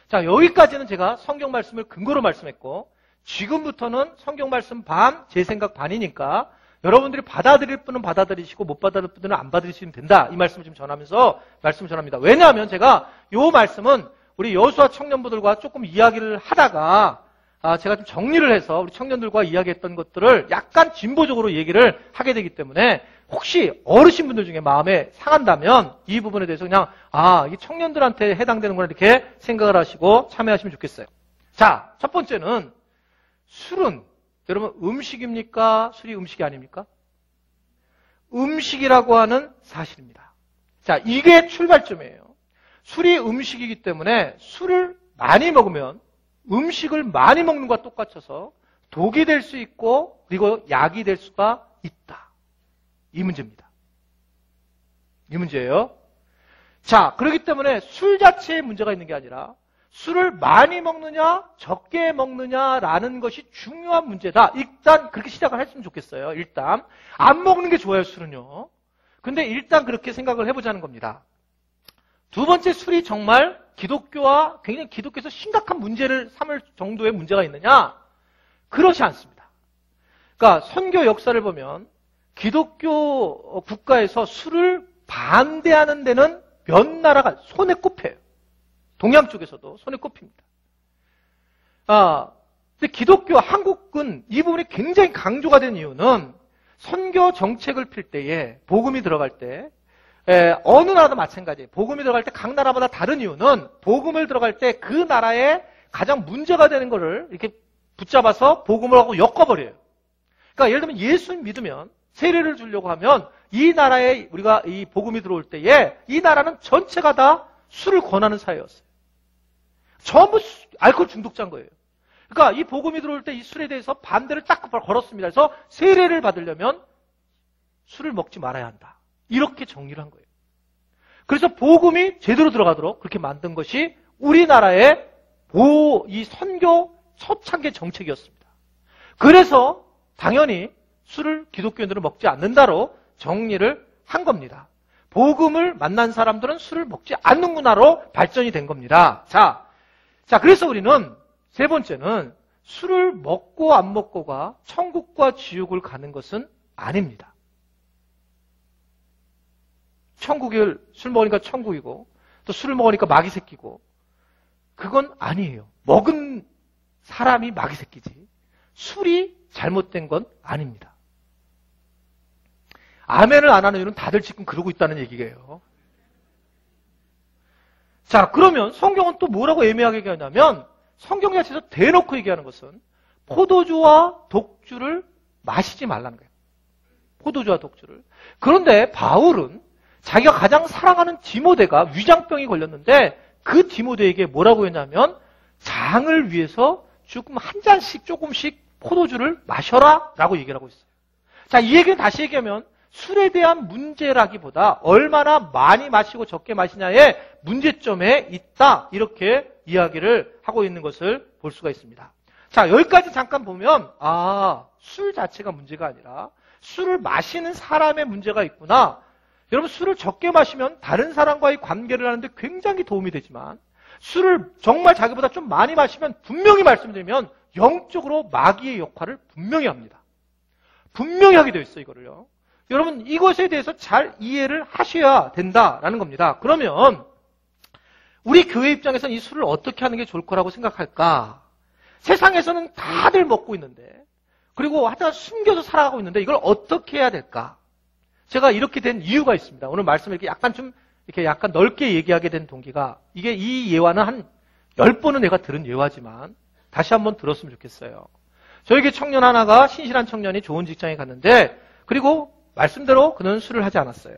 자, 여기까지는 제가 성경 말씀을 근거로 말씀했고, 지금부터는 성경 말씀 반, 제 생각 반이니까 여러분들이 받아들일 분은 받아들이시고 못 받아들일 분은 안 받아들이시면 된다. 이 말씀을 지금 전하면서 말씀을 전합니다. 왜냐하면 제가 이 말씀은 우리 여호수아 청년부들과 조금 이야기를 하다가 제가 좀 정리를 해서 우리 청년들과 이야기했던 것들을 약간 진보적으로 얘기를 하게 되기 때문에 혹시 어르신분들 중에 마음에 상한다면 이 부분에 대해서 그냥 이 청년들한테 해당되는구나 이렇게 생각을 하시고 참여하시면 좋겠어요. 자, 첫 번째는 술은 여러분 음식입니까? 술이 음식이 아닙니까? 음식이라고 하는 사실입니다. 자, 이게 출발점이에요. 술이 음식이기 때문에 술을 많이 먹으면 음식을 많이 먹는 것과 똑같아서 독이 될 수 있고 그리고 약이 될 수가 있다. 이 문제입니다. 이 문제예요. 자, 그렇기 때문에 술 자체에 문제가 있는 게 아니라 술을 많이 먹느냐 적게 먹느냐라는 것이 중요한 문제다. 일단 그렇게 시작을 했으면 좋겠어요. 일단 안 먹는 게 좋아요, 술은요. 근데 일단 그렇게 생각을 해보자는 겁니다. 두 번째, 술이 정말 기독교와 굉장히 기독교에서 심각한 문제를 삼을 정도의 문제가 있느냐? 그렇지 않습니다. 그러니까 선교 역사를 보면 기독교 국가에서 술을 반대하는 데는 몇 나라가 손에 꼽혀요. 동양 쪽에서도 손에 꼽힙니다. 근데 기독교, 한국은 이 부분이 굉장히 강조가 된 이유는 선교 정책을 필 때에 복음이 들어갈 때 어느 나라도 마찬가지예요. 복음이 들어갈 때 각 나라마다 다른 이유는 복음을 들어갈 때 그 나라에 가장 문제가 되는 거를 이렇게 붙잡아서 복음을 하고 엮어버려요. 그러니까 예를 들면 예수 믿으면 세례를 주려고 하면 이 나라에 우리가 이 복음이 들어올 때에 이 나라는 전체가 다 술을 권하는 사회였어요. 전부 알코올 중독자인 거예요. 그러니까 이 복음이 들어올 때 이 술에 대해서 반대를 딱 걸었습니다. 그래서 세례를 받으려면 술을 먹지 말아야 한다. 이렇게 정리를 한 거예요. 그래서 복음이 제대로 들어가도록 그렇게 만든 것이 우리나라의 이 선교 초창기 정책이었습니다. 그래서 당연히 술을 기독교인들은 먹지 않는다로 정리를 한 겁니다. 복음을 만난 사람들은 술을 먹지 않는구나로 발전이 된 겁니다. 자, 그래서 우리는 세 번째는 술을 먹고 안 먹고가 천국과 지옥을 가는 것은 아닙니다. 술 먹으니까 천국이고 또 술을 먹으니까 마귀 새끼고 그건 아니에요. 먹은 사람이 마귀 새끼지 술이 잘못된 건 아닙니다. 아멘을 안 하는 이유는 다들 지금 그러고 있다는 얘기예요. 자, 그러면 성경은 또 뭐라고 애매하게 얘기하냐면 성경 자체에서 대놓고 얘기하는 것은 포도주와 독주를 마시지 말라는 거예요. 포도주와 독주를. 그런데 바울은 자기가 가장 사랑하는 디모데가 위장병이 걸렸는데 그 디모데에게 뭐라고 했냐면 장을 위해서 조금 한 잔씩 조금씩 포도주를 마셔라 라고 얘기를 하고 있어요. 자, 이 얘기는 다시 얘기하면 술에 대한 문제라기보다 얼마나 많이 마시고 적게 마시냐의 문제점에 있다 이렇게 이야기를 하고 있는 것을 볼 수가 있습니다. 자, 여기까지 잠깐 보면 술 자체가 문제가 아니라 술을 마시는 사람의 문제가 있구나. 여러분 술을 적게 마시면 다른 사람과의 관계를 하는데 굉장히 도움이 되지만 술을 정말 자기보다 좀 많이 마시면 분명히 말씀드리면 영적으로 마귀의 역할을 분명히 합니다. 분명히 하게 되어 있어요, 이거를요. 여러분 이것에 대해서 잘 이해를 하셔야 된다라는 겁니다. 그러면 우리 교회 입장에서는 이 술을 어떻게 하는 게 좋을 거라고 생각할까? 세상에서는 다들 먹고 있는데 그리고 하여튼 숨겨서 살아가고 있는데 이걸 어떻게 해야 될까? 제가 이렇게 된 이유가 있습니다. 오늘 말씀을 이렇게 약간 넓게 얘기하게 된 동기가, 이게 이 예화는 한 10번은 내가 들은 예화지만 다시 한번 들었으면 좋겠어요. 저에게 청년 하나가, 신실한 청년이 좋은 직장에 갔는데, 그리고 말씀대로 그는 술을 하지 않았어요.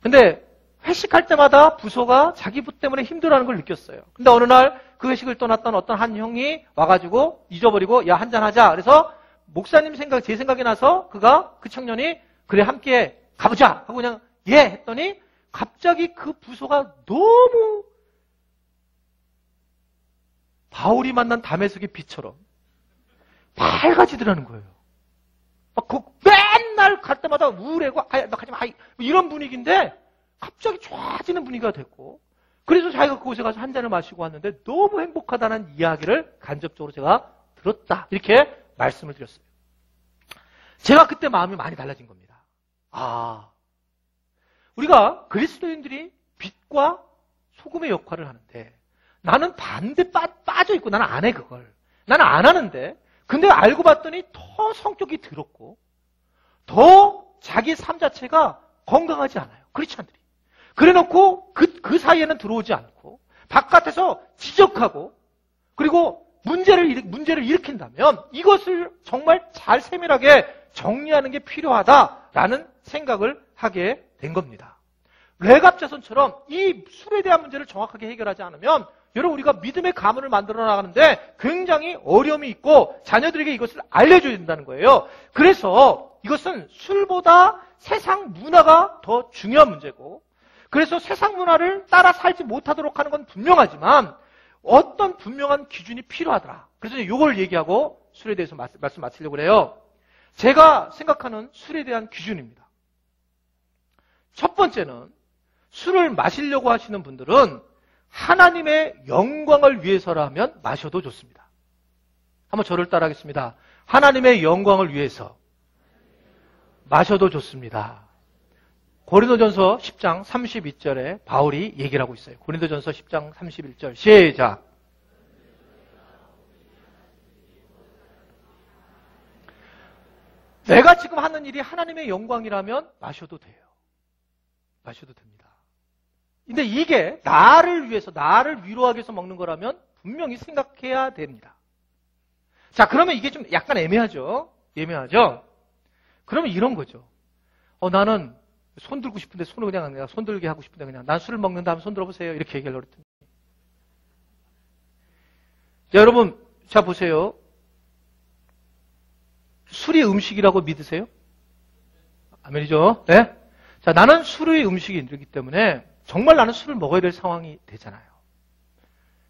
근데 회식할 때마다 부서가 자기 부 때문에 힘들어하는 걸 느꼈어요. 근데 어느 날 그 회식을 떠났던 어떤 한 형이 와가지고 잊어버리고, 야, 한잔 하자. 그래서 목사님 제 생각이 나서 그 청년이 그래, 함께 가보자 하고 그냥 예 했더니 갑자기 그 부서가 너무 바울이 만난 다메섹의 빛처럼 밝아지더라는 거예요. 맨날 갈 때마다 우울해고, 너 가지마, 이런 분위기인데 갑자기 좋아지는 분위기가 됐고, 그래서 자기가 그곳에 가서 한 잔을 마시고 왔는데 너무 행복하다는 이야기를 간접적으로 제가 들었다. 이렇게 말씀을 드렸어요. 제가 그때 마음이 많이 달라진 겁니다. 우리가 그리스도인들이 빛과 소금의 역할을 하는데, 나는 반대 빠져 있고 나는 안 해, 그걸. 나는 안 하는데, 근데 알고 봤더니 더 성격이 더럽고, 더 자기 삶 자체가 건강하지 않아요. 크리스찬들이. 그래 놓고 그 사이에는 들어오지 않고, 바깥에서 지적하고, 그리고 문제를 일으킨다면 이것을 정말 잘 세밀하게 정리하는 게 필요하다라는 생각을 하게 된 겁니다. 레갑자손처럼 이 술에 대한 문제를 정확하게 해결하지 않으면 여러분, 우리가 믿음의 가문을 만들어 나가는데 굉장히 어려움이 있고 자녀들에게 이것을 알려줘야 된다는 거예요. 그래서 이것은 술보다 세상 문화가 더 중요한 문제고, 그래서 세상 문화를 따라 살지 못하도록 하는 건 분명하지만 어떤 분명한 기준이 필요하더라. 그래서 이걸 얘기하고 술에 대해서 말씀 마치려고 해요. 제가 생각하는 술에 대한 기준입니다. 첫 번째는, 술을 마시려고 하시는 분들은 하나님의 영광을 위해서라면 마셔도 좋습니다. 한번 저를 따라하겠습니다. 하나님의 영광을 위해서 마셔도 좋습니다. 고린도전서 10장 32절에 바울이 얘기를 하고 있어요. 고린도전서 10장 31절 시작. 내가 지금 하는 일이 하나님의 영광이라면 마셔도 돼요. 마셔도 됩니다. 근데 이게 나를 위해서, 나를 위로하기 위해서 먹는 거라면 분명히 생각해야 됩니다. 자, 그러면 이게 좀 약간 애매하죠? 그러면 이런 거죠. 나는 손 들고 싶은데 손을 그냥 내가 손 들게 하고 싶은데 그냥 난 술을 먹는다 하면 손 들어보세요. 이렇게 얘기하려고 그랬더니. 자, 여러분, 자, 보세요. 술이 음식이라고 믿으세요? 아멘이죠? 네? 자, 나는 술의 음식이기 때문에 정말 나는 술을 먹어야 될 상황이 되잖아요.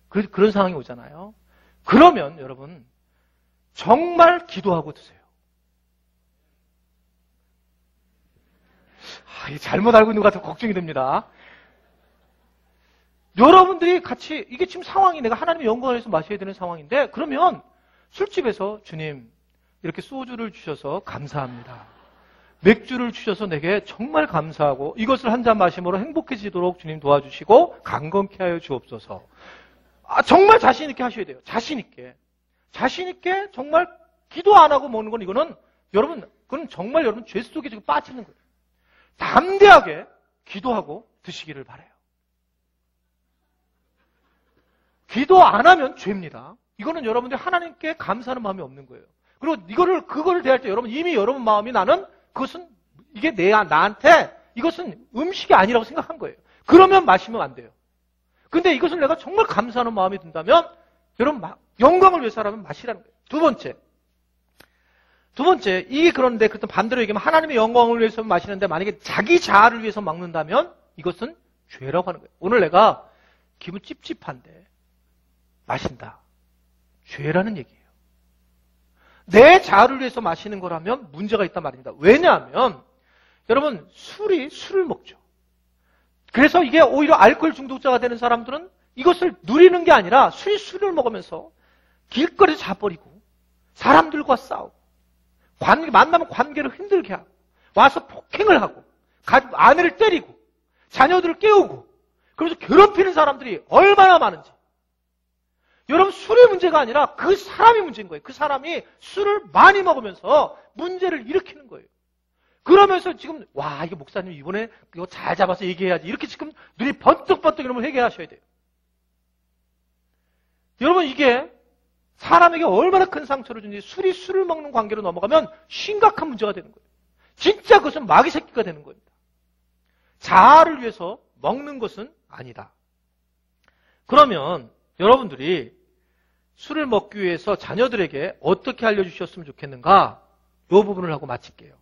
그런 상황이 오잖아요. 그러면 여러분, 정말 기도하고 드세요. 잘못 알고 있는 것 같아서 걱정이 됩니다. 여러분들이 같이, 이게 지금 상황이 내가 하나님의 영광을 위해서 마셔야 되는 상황인데, 그러면 술집에서 주님, 이렇게 소주를 주셔서 감사합니다. 맥주를 주셔서 내게 정말 감사하고 이것을 한 잔 마심으로 행복해지도록 주님 도와주시고 강건케 하여 주옵소서. 정말 자신 있게 하셔야 돼요. 자신 있게 정말 기도 안 하고 먹는 건 이거는 여러분, 그건 정말 여러분 죄 속에 지금 빠지는 거예요. 담대하게 기도하고 드시기를 바라요. 기도 안 하면 죄입니다. 이거는 여러분들이 하나님께 감사하는 마음이 없는 거예요. 그리고 그거를 대할 때 이미 여러분 마음이 나는 그것은 이게 나한테 이것은 음식이 아니라고 생각한 거예요. 그러면 마시면 안 돼요. 근데 이것을 내가 정말 감사하는 마음이 든다면 여러분 영광을 위해서라면 마시라는 거예요. 두 번째, 이게 그런데 그렇다면 반대로 얘기하면 하나님의 영광을 위해서 마시는데 만약에 자기 자아를 위해서 먹는다면 이것은 죄라고 하는 거예요. 오늘 내가 기분 찝찝한데 마신다. 죄라는 얘기예요. 내 자아를 위해서 마시는 거라면 문제가 있단 말입니다. 왜냐하면 여러분 술을 먹죠. 그래서 이게 오히려 알코올 중독자가 되는 사람들은 이것을 누리는 게 아니라 술을 먹으면서 길거리에서 자버리고 사람들과 싸우고 만나면 관계를 힘들게 하고 와서 폭행을 하고 아내를 때리고 자녀들을 깨우고 그러면서 괴롭히는 사람들이 얼마나 많은지. 여러분 술의 문제가 아니라 그 사람이 문제인 거예요. 그 사람이 술을 많이 먹으면서 문제를 일으키는 거예요. 그러면서 지금 와 이게 목사님 이번에 이거 잘 잡아서 얘기해야지 이렇게 지금 눈이 번뜩번뜩 이러면 회개하셔야 돼요. 여러분 이게 사람에게 얼마나 큰 상처를 주는지 술을 먹는 관계로 넘어가면 심각한 문제가 되는 거예요. 진짜 그것은 마귀 새끼가 되는 겁니다. 자아를 위해서 먹는 것은 아니다. 그러면 여러분들이 술을 먹기 위해서 자녀들에게 어떻게 알려주셨으면 좋겠는가? 이 부분을 하고 마칠게요.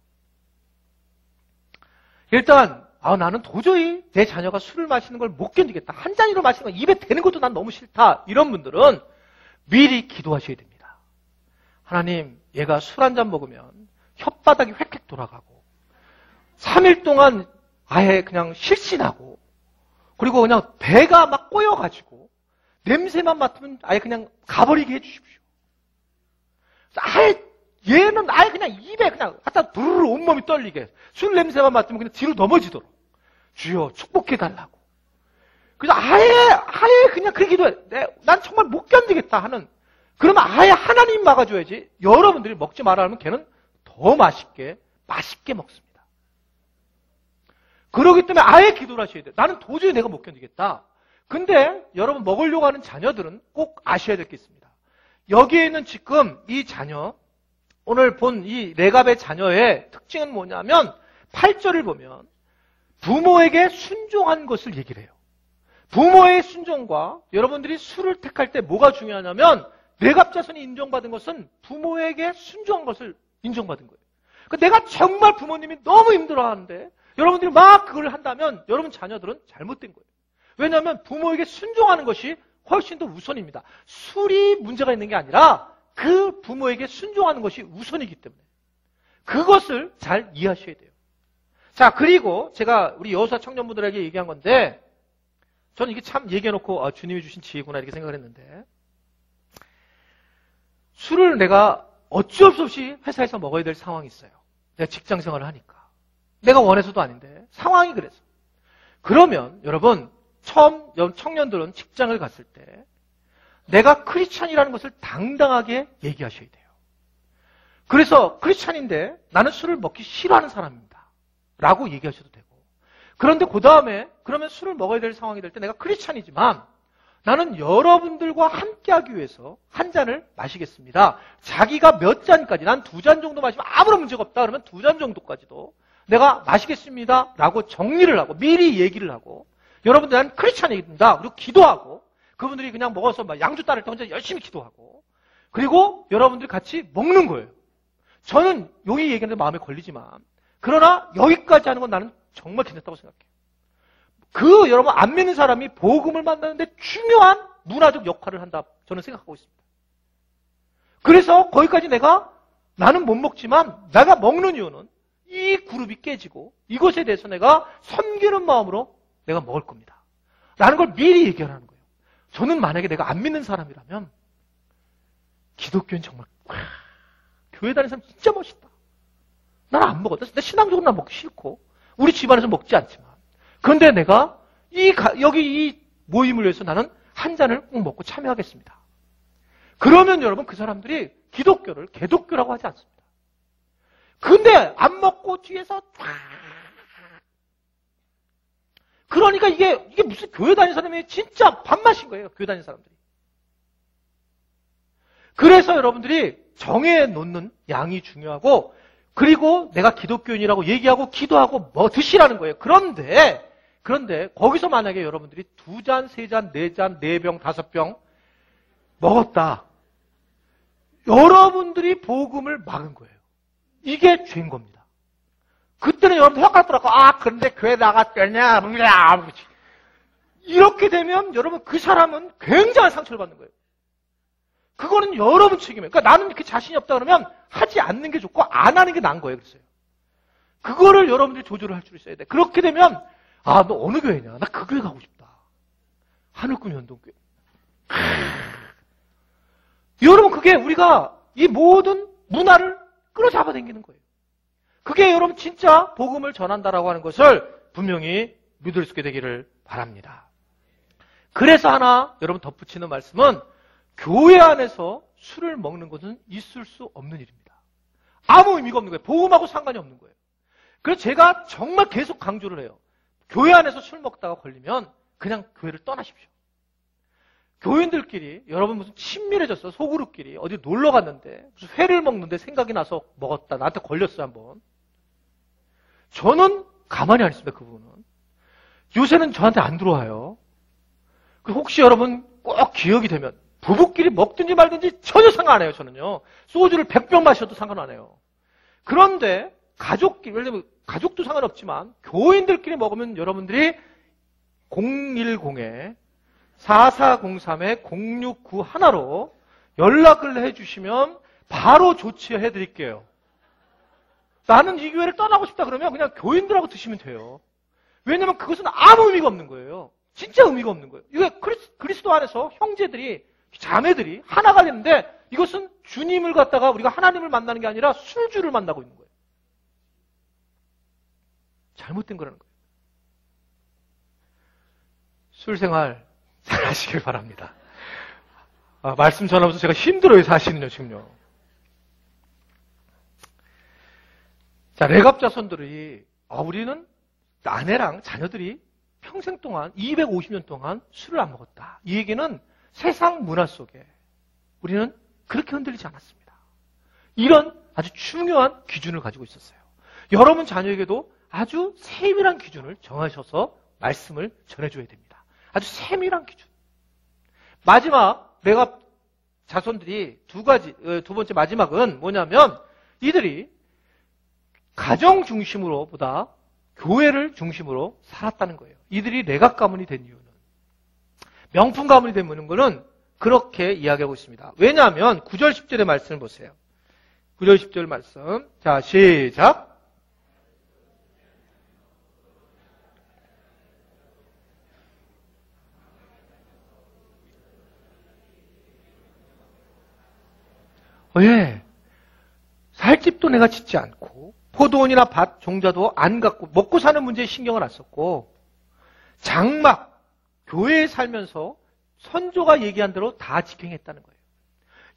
일단 나는 도저히 내 자녀가 술을 마시는 걸 못 견디겠다. 한 잔으로 마시는 거 입에 대는 것도 난 너무 싫다. 이런 분들은 미리 기도하셔야 됩니다. 하나님, 얘가 술 한 잔 먹으면 혓바닥이 획획 돌아가고 3일 동안 아예 그냥 실신하고 그리고 그냥 배가 막 꼬여가지고 냄새만 맡으면 아예 그냥 가버리게 해주십시오. 아예 얘는 아예 그냥 입에 그냥 갖다 두루루 온몸이 떨리게 술 냄새만 맡으면 그냥 뒤로 넘어지도록 주여 축복해달라고. 그래서 아예 그냥 그 기도해. 난 정말 못 견디겠다 하는 그러면 아예 하나님 막아줘야지. 여러분들이 먹지 말아 하면 걔는 더 맛있게 먹습니다. 그러기 때문에 아예 기도를 하셔야 돼요. 나는 도저히 내가 못 견디겠다. 근데 여러분 먹으려고 하는 자녀들은 꼭 아셔야 될 게 있습니다. 여기에 있는 지금 이 자녀, 오늘 본 이 레갑의 자녀의 특징은 뭐냐면 8절을 보면 부모에게 순종한 것을 얘기를 해요. 부모의 순종과 여러분들이 술을 택할 때 뭐가 중요하냐면 레갑 자손이 인정받은 것은 부모에게 순종한 것을 인정받은 거예요. 그러니까 내가 정말 부모님이 너무 힘들어하는데 여러분들이 막 그걸 한다면 여러분 자녀들은 잘못된 거예요. 왜냐하면 부모에게 순종하는 것이 훨씬 더 우선입니다. 술이 문제가 있는 게 아니라 그 부모에게 순종하는 것이 우선이기 때문에 그것을 잘 이해하셔야 돼요. 자, 그리고 제가 우리 여호수아 청년분들에게 얘기한 건데 저는 이게 참 얘기해놓고 주님이 주신 지혜구나 이렇게 생각을 했는데 술을 내가 어쩔 수 없이 회사에서 먹어야 될 상황이 있어요. 내가 직장 생활을 하니까. 내가 원해서도 아닌데 상황이 그래서. 그러면 여러분 처음 청년들은 직장을 갔을 때 내가 크리스찬이라는 것을 당당하게 얘기하셔야 돼요. 그래서 크리스찬인데 나는 술을 먹기 싫어하는 사람입니다. 라고 얘기하셔도 되고. 그런데 그 다음에 그러면 술을 먹어야 될 상황이 될 때 내가 크리스찬이지만 나는 여러분들과 함께하기 위해서 한 잔을 마시겠습니다. 자기가 몇 잔까지, 난 2잔 정도 마시면 아무런 문제가 없다. 그러면 2잔 정도까지도 내가 마시겠습니다. 라고 정리를 하고 미리 얘기를 하고 여러분들 난 크리스찬입니다. 그리고 기도하고 그분들이 그냥 먹어서 막 양주 따를 때 혼자 열심히 기도하고 그리고 여러분들이 같이 먹는 거예요. 저는 여기 얘기하는데 마음에 걸리지만 그러나 여기까지 하는 건 나는 정말 괜찮다고 생각해요. 그 여러분 안 믿는 사람이 복음을 만나는데 중요한 문화적 역할을 한다 저는 생각하고 있습니다. 그래서 거기까지 나는 못 먹지만 내가 먹는 이유는 이 그룹이 깨지고 이것에 대해서 내가 섬기는 마음으로 내가 먹을 겁니다. 라는 걸 미리 얘기하는 거예요. 저는 만약에 내가 안 믿는 사람이라면 기독교는 정말 교회 다니는 사람 진짜 멋있다. 나는 안 먹어. 내 신앙적으로 난 먹기 싫고 우리 집안에서 먹지 않지만 그런데 내가 여기 이 모임을 위해서 나는 한 잔을 꼭 먹고 참여하겠습니다. 그러면 여러분 그 사람들이 기독교를 개독교라고 하지 않습니다. 근데 안 먹고 뒤에서 그러니까 이게 무슨 교회 다니는 사람이 진짜 밥맛인 거예요. 교회 다니는 사람들이. 그래서 여러분들이 정해 놓는 양이 중요하고 그리고 내가 기독교인이라고 얘기하고 기도하고 뭐 드시라는 거예요. 그런데 거기서 만약에 여러분들이 2잔, 3잔, 4잔, 4병, 5병 먹었다. 여러분들이 복음을 막은 거예요. 이게 죄인 겁니다. 그때는 여러분들 혓가락 돌아가고 그런데 교회 나갔더냐 이렇게 되면 여러분 그 사람은 굉장한 상처를 받는 거예요. 그거는 여러분 책임이에요. 그러니까 나는 이렇게 자신이 없다 그러면 하지 않는 게 좋고 안 하는 게 나은 거예요. 그랬어요. 그거를 여러분들이 조절을 할 줄 있어야 돼. 그렇게 되면 너 어느 교회냐? 나 그 교회 가고 싶다. 하늘꾼 연동교회. 여러분 그게 우리가 이 모든 문화를 끌어잡아 당기는 거예요. 그게 여러분 진짜 복음을 전한다라고 하는 것을 분명히 믿을 수 있게 되기를 바랍니다. 그래서 하나 여러분 덧붙이는 말씀은 교회 안에서 술을 먹는 것은 있을 수 없는 일입니다. 아무 의미가 없는 거예요. 복음하고 상관이 없는 거예요. 그래서 제가 정말 계속 강조를 해요. 교회 안에서 술 먹다가 걸리면 그냥 교회를 떠나십시오. 교인들끼리 여러분 무슨 친밀해졌어. 소그룹끼리 어디 놀러 갔는데 무슨 회를 먹는데 생각이 나서 먹었다. 나한테 걸렸어 한번. 저는 가만히 안 있습니다. 그 부분은. 요새는 저한테 안 들어와요. 혹시 여러분 꼭 기억이 되면 부부끼리 먹든지 말든지 전혀 상관 안 해요. 저는요. 소주를 100병 마셔도 상관 안 해요. 그런데 가족끼리, 예를 들면 가족도 상관없지만 교인들끼리 먹으면 여러분들이 010-4403-0691로 연락을 해주시면 바로 조치해 드릴게요. 나는 이 교회를 떠나고 싶다 그러면 그냥 교인들하고 드시면 돼요. 왜냐면 그것은 아무 의미가 없는 거예요. 진짜 의미가 없는 거예요. 이게 그리스도 안에서 형제들이, 자매들이 하나가 되는데 이것은 주님을 갖다가 우리가 하나님을 만나는 게 아니라 술주를 만나고 있는 거예요. 잘못된 거라는 거예요. 술 생활 잘 하시길 바랍니다. 말씀 전하면서 제가 힘들어요, 사실은요, 지금요. 자, 레갑 자손들이, 우리는 아내랑 자녀들이 평생 동안, 250년 동안 술을 안 먹었다. 이 얘기는 세상 문화 속에 우리는 그렇게 흔들리지 않았습니다. 이런 아주 중요한 기준을 가지고 있었어요. 여러분 자녀에게도 아주 세밀한 기준을 정하셔서 말씀을 전해줘야 됩니다. 아주 세밀한 기준. 마지막 레갑 자손들이 두 번째 마지막은 뭐냐면 이들이 가정 중심으로 보다 교회를 중심으로 살았다는 거예요. 이들이 레갑 가문이 된 이유는, 명품 가문이 되는 거는 그렇게 이야기하고 있습니다. 왜냐하면 9절 10절의 말씀을 보세요. 9절 10절 말씀. 자, 시작. 예. 살 집도 내가 짓지 않고 포도원이나 밭, 종자도 안 갖고 먹고 사는 문제에 신경을 안 썼고 장막, 교회에 살면서 선조가 얘기한 대로 다 직행했다는 거예요.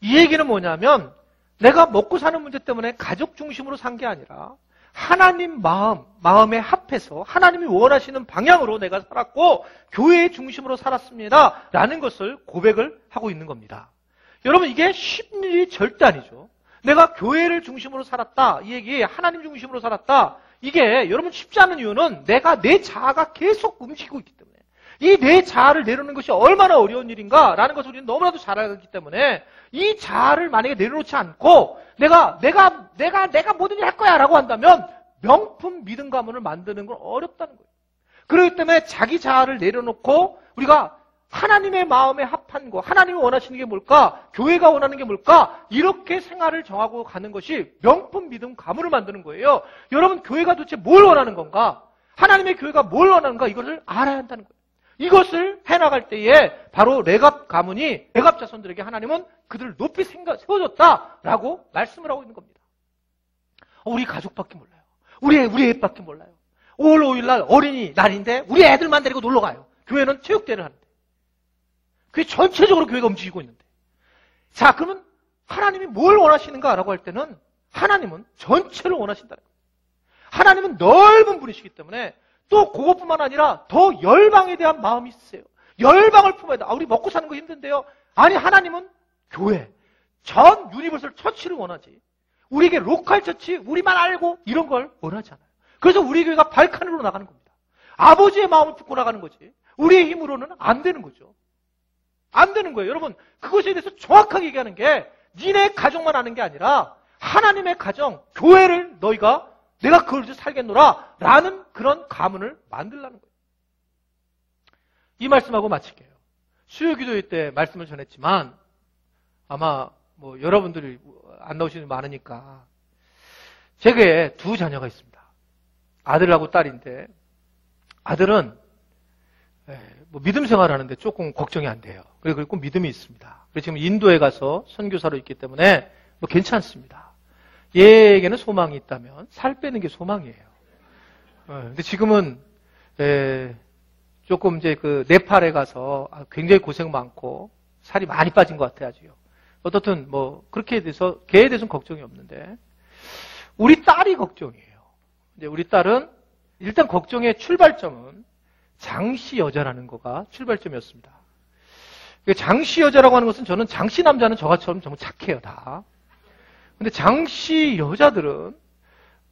이 얘기는 뭐냐면 내가 먹고 사는 문제 때문에 가족 중심으로 산 게 아니라 하나님 마음에 합해서 하나님이 원하시는 방향으로 내가 살았고 교회의 중심으로 살았습니다. 라는 것을 고백을 하고 있는 겁니다. 여러분 이게 쉽은 일이 절대 아니죠. 내가 교회를 중심으로 살았다. 이 얘기 하나님 중심으로 살았다. 이게 여러분 쉽지 않은 이유는 내가 내 자아가 계속 움직이고 있기 때문에 이 내 자아를 내려놓는 것이 얼마나 어려운 일인가라는 것을 우리는 너무나도 잘 알기 때문에 이 자아를 만약에 내려놓지 않고 내가 뭐든 할 거야 라고 한다면 명품 믿음 가문을 만드는 건 어렵다는 거예요. 그렇기 때문에 자기 자아를 내려놓고 우리가 하나님의 마음에 합한 거, 하나님이 원하시는 게 뭘까? 교회가 원하는 게 뭘까? 이렇게 생활을 정하고 가는 것이 명품 믿음 가문을 만드는 거예요. 여러분, 교회가 도대체 뭘 원하는 건가? 하나님의 교회가 뭘 원하는가? 이것을 알아야 한다는 거예요. 이것을 해나갈 때에 바로 레갑 가문이, 레갑 자손들에게 하나님은 그들을 높이 세워줬다라고 말씀을 하고 있는 겁니다. 우리 가족밖에 몰라요. 우리 애밖에 몰라요. 5월 5일날 어린이날인데 우리 애들만 데리고 놀러 가요. 교회는 체육대회를 하는데. 그게 전체적으로 교회가 움직이고 있는데. 자, 그러면 하나님이 뭘 원하시는가라고 할 때는 하나님은 전체를 원하신다는 거예요. 하나님은 넓은 분이시기 때문에 또 그것뿐만 아니라 더 열방에 대한 마음이 있으세요. 열방을 품어야 돼. 우리 먹고 사는 거 힘든데요. 아니, 하나님은 교회, 전 유니버설 처치를 원하지. 우리에게 로컬 처치, 우리만 알고 이런 걸 원하지 않아요. 그래서 우리 교회가 발칸으로 나가는 겁니다. 아버지의 마음을 품고 나가는 거지. 우리의 힘으로는 안 되는 거죠. 안 되는 거예요. 여러분, 그것에 대해서 정확하게 얘기하는 게 니네 가정만 아는 게 아니라 하나님의 가정, 교회를 내가 그걸 위해서 살겠노라 라는 그런 가문을 만들라는 거예요. 이 말씀하고 마칠게요. 수요기도회 때 말씀을 전했지만 아마 여러분들이 안 나오시는 분 많으니까 제게 두 자녀가 있습니다. 아들하고 딸인데 아들은 믿음 생활하는데 조금 걱정이 안 돼요. 그리고 믿음이 있습니다. 그래서 지금 인도에 가서 선교사로 있기 때문에 괜찮습니다. 얘에게는 소망이 있다면 살 빼는 게 소망이에요. 근데 지금은 조금 이제 네팔에 가서 굉장히 고생 많고 살이 많이 빠진 것 같아요. 아주요. 어떻든 그렇게 돼서 걔에 대해서는 걱정이 없는데 우리 딸이 걱정이에요. 이제 우리 딸은 일단 걱정의 출발점은 장씨 여자라는 거가 출발점이었습니다. 장씨 여자라고 하는 것은 저는 장씨 남자는 저같처럼 정말 착해요, 다. 근데 장씨 여자들은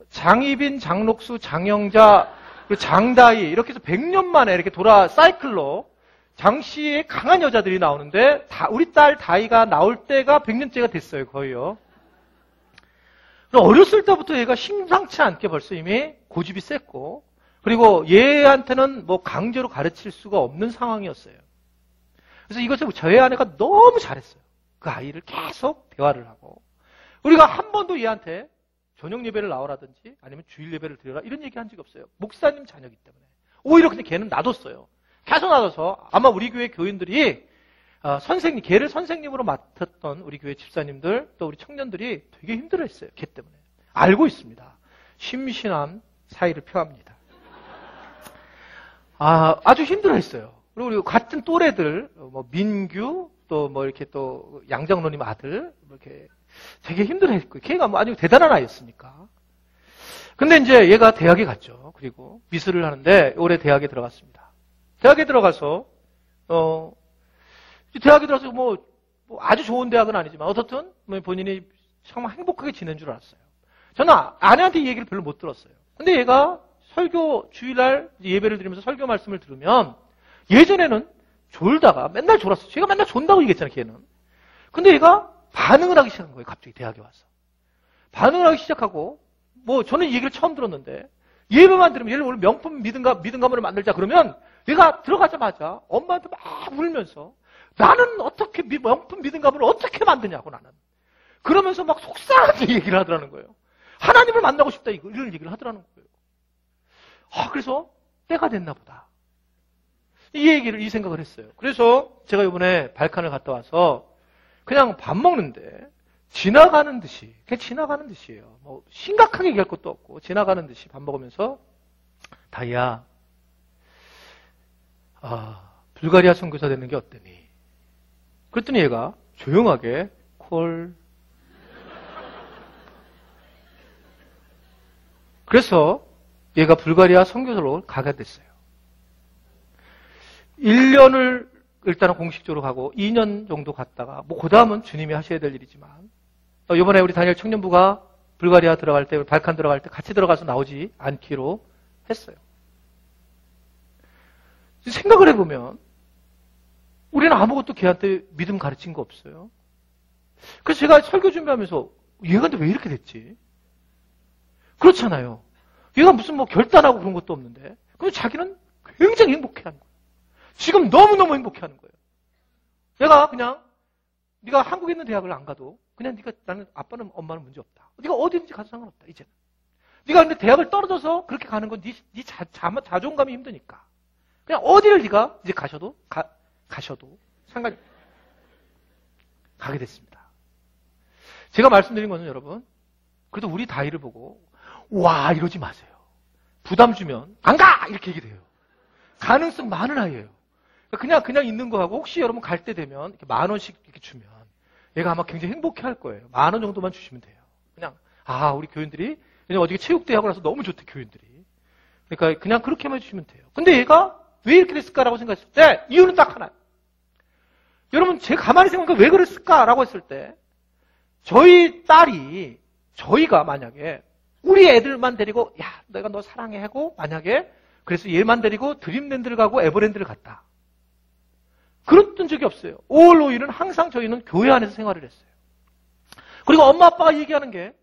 장희빈, 장록수, 장영자, 그리고 장다희 이렇게 해서 100년 만에 이렇게 사이클로 장씨의 강한 여자들이 나오는데 우리 딸 다희가 나올 때가 100년째가 됐어요, 거의요. 어렸을 때부터 얘가 심상치 않게 벌써 이미 고집이 셌고 그리고 얘한테는 뭐 강제로 가르칠 수가 없는 상황이었어요. 그래서 이것을 저희 아내가 너무 잘했어요. 그 아이를 계속 대화를 하고 우리가 한 번도 얘한테 저녁 예배를 나오라든지 아니면 주일 예배를 드려라 이런 얘기 한 적이 없어요. 목사님 자녀이기 때문에. 오히려 그냥 걔는 놔뒀어요. 계속 놔둬서 아마 우리 교회 교인들이 걔를 선생님으로 맡았던 우리 교회 집사님들 또 우리 청년들이 되게 힘들어했어요. 걔 때문에. 알고 있습니다. 심신한 사이를 표합니다. 아주 힘들어했어요. 그리고 같은 또래들, 뭐 민규 또 뭐 이렇게 또 양장로님 아들 이렇게 되게 힘들어했고 걔가 뭐 아주 대단한 아이였으니까. 근데 이제 얘가 대학에 갔죠. 그리고 미술을 하는데 올해 대학에 들어갔습니다. 대학에 들어가서 뭐 아주 좋은 대학은 아니지만 어떻든 본인이 정말 행복하게 지낸 줄 알았어요. 저는 아내한테 이 얘기를 별로 못 들었어요. 근데 얘가 설교 주일날 예배를 드리면서 설교 말씀을 들으면 예전에는 졸다가 맨날 졸았어요. 제가 맨날 존다고 얘기했잖아요, 걔는. 근데 얘가 반응을 하기 시작한 거예요, 갑자기 대학에 와서. 반응을 하기 시작하고 뭐 저는 이 얘기를 처음 들었는데 예배만 들으면 얘를 오늘 명품 믿음 가문을 만들자 그러면 얘가 들어가자마자 엄마한테 막 울면서 나는 어떻게 명품 믿음 가문을 어떻게 만드냐고 나는. 그러면서 막 속상하게 얘기를 하더라는 거예요. 하나님을 만나고 싶다 이런 얘기를 하더라는 거예요. 그래서 때가 됐나 보다. 이 생각을 했어요. 그래서 제가 이번에 발칸을 갔다 와서 그냥 밥 먹는데 지나가는 듯이, 그냥 지나가는 듯이에요. 뭐 심각하게 얘기할 것도 없고 지나가는 듯이 밥 먹으면서 다희야, 불가리아 선교사 되는 게 어때니? 그랬더니 얘가 조용하게 콜. 그래서 얘가 불가리아 선교사로 가게 됐어요. 1년을 일단은 공식적으로 가고 2년 정도 갔다가 그 다음은 주님이 하셔야 될 일이지만 이번에 우리 다니엘 청년부가 불가리아 들어갈 때 발칸 들어갈 때 같이 들어가서 나오지 않기로 했어요. 생각을 해보면 우리는 아무것도 걔한테 믿음 가르친 거 없어요. 그래서 제가 설교 준비하면서 얘가 근데 왜 이렇게 됐지? 그렇잖아요. 얘가 무슨 뭐 결단하고 그런 것도 없는데 그럼 자기는 굉장히 행복해하는 거예요. 지금 너무너무 행복해하는 거예요. 내가 그냥 네가 한국에 있는 대학을 안 가도 그냥 나는 아빠는 엄마는 문제 없다. 네가 어디든지 가도 상관없다. 이제는. 네가 근데 대학을 떨어져서 그렇게 가는 건 네 자존감이 힘드니까. 그냥 어디를 네가 이제 가셔도 상관이 가게 됐습니다. 제가 말씀드린 것은 여러분, 그래도 우리 다희를 보고 와 이러지 마세요. 부담 주면 안 가! 이렇게 얘기돼요. 가능성 많은 아이예요. 그냥 있는 거 하고 혹시 여러분 갈 때 되면 이렇게 10,000원씩 이렇게 주면 얘가 아마 굉장히 행복해 할 거예요. 10,000원 정도만 주시면 돼요. 그냥 우리 교인들이 그냥 어저께 체육대학을 와서 너무 좋대 교인들이. 그러니까 그냥 그렇게만 해주시면 돼요. 근데 얘가 왜 이렇게 됐을까라고 생각했을 때 이유는 딱 하나. 여러분 제가 가만히 생각하면 왜 그랬을까라고 했을 때 저희가 만약에 우리 애들만 데리고 야 내가 너 사랑해 하고 만약에 그래서 얘만 데리고 드림랜드를 가고 에버랜드를 갔다. 그랬던 적이 없어요. 5월 5일은 항상 저희는 교회 안에서 생활을 했어요. 그리고 엄마 아빠가 얘기하는 게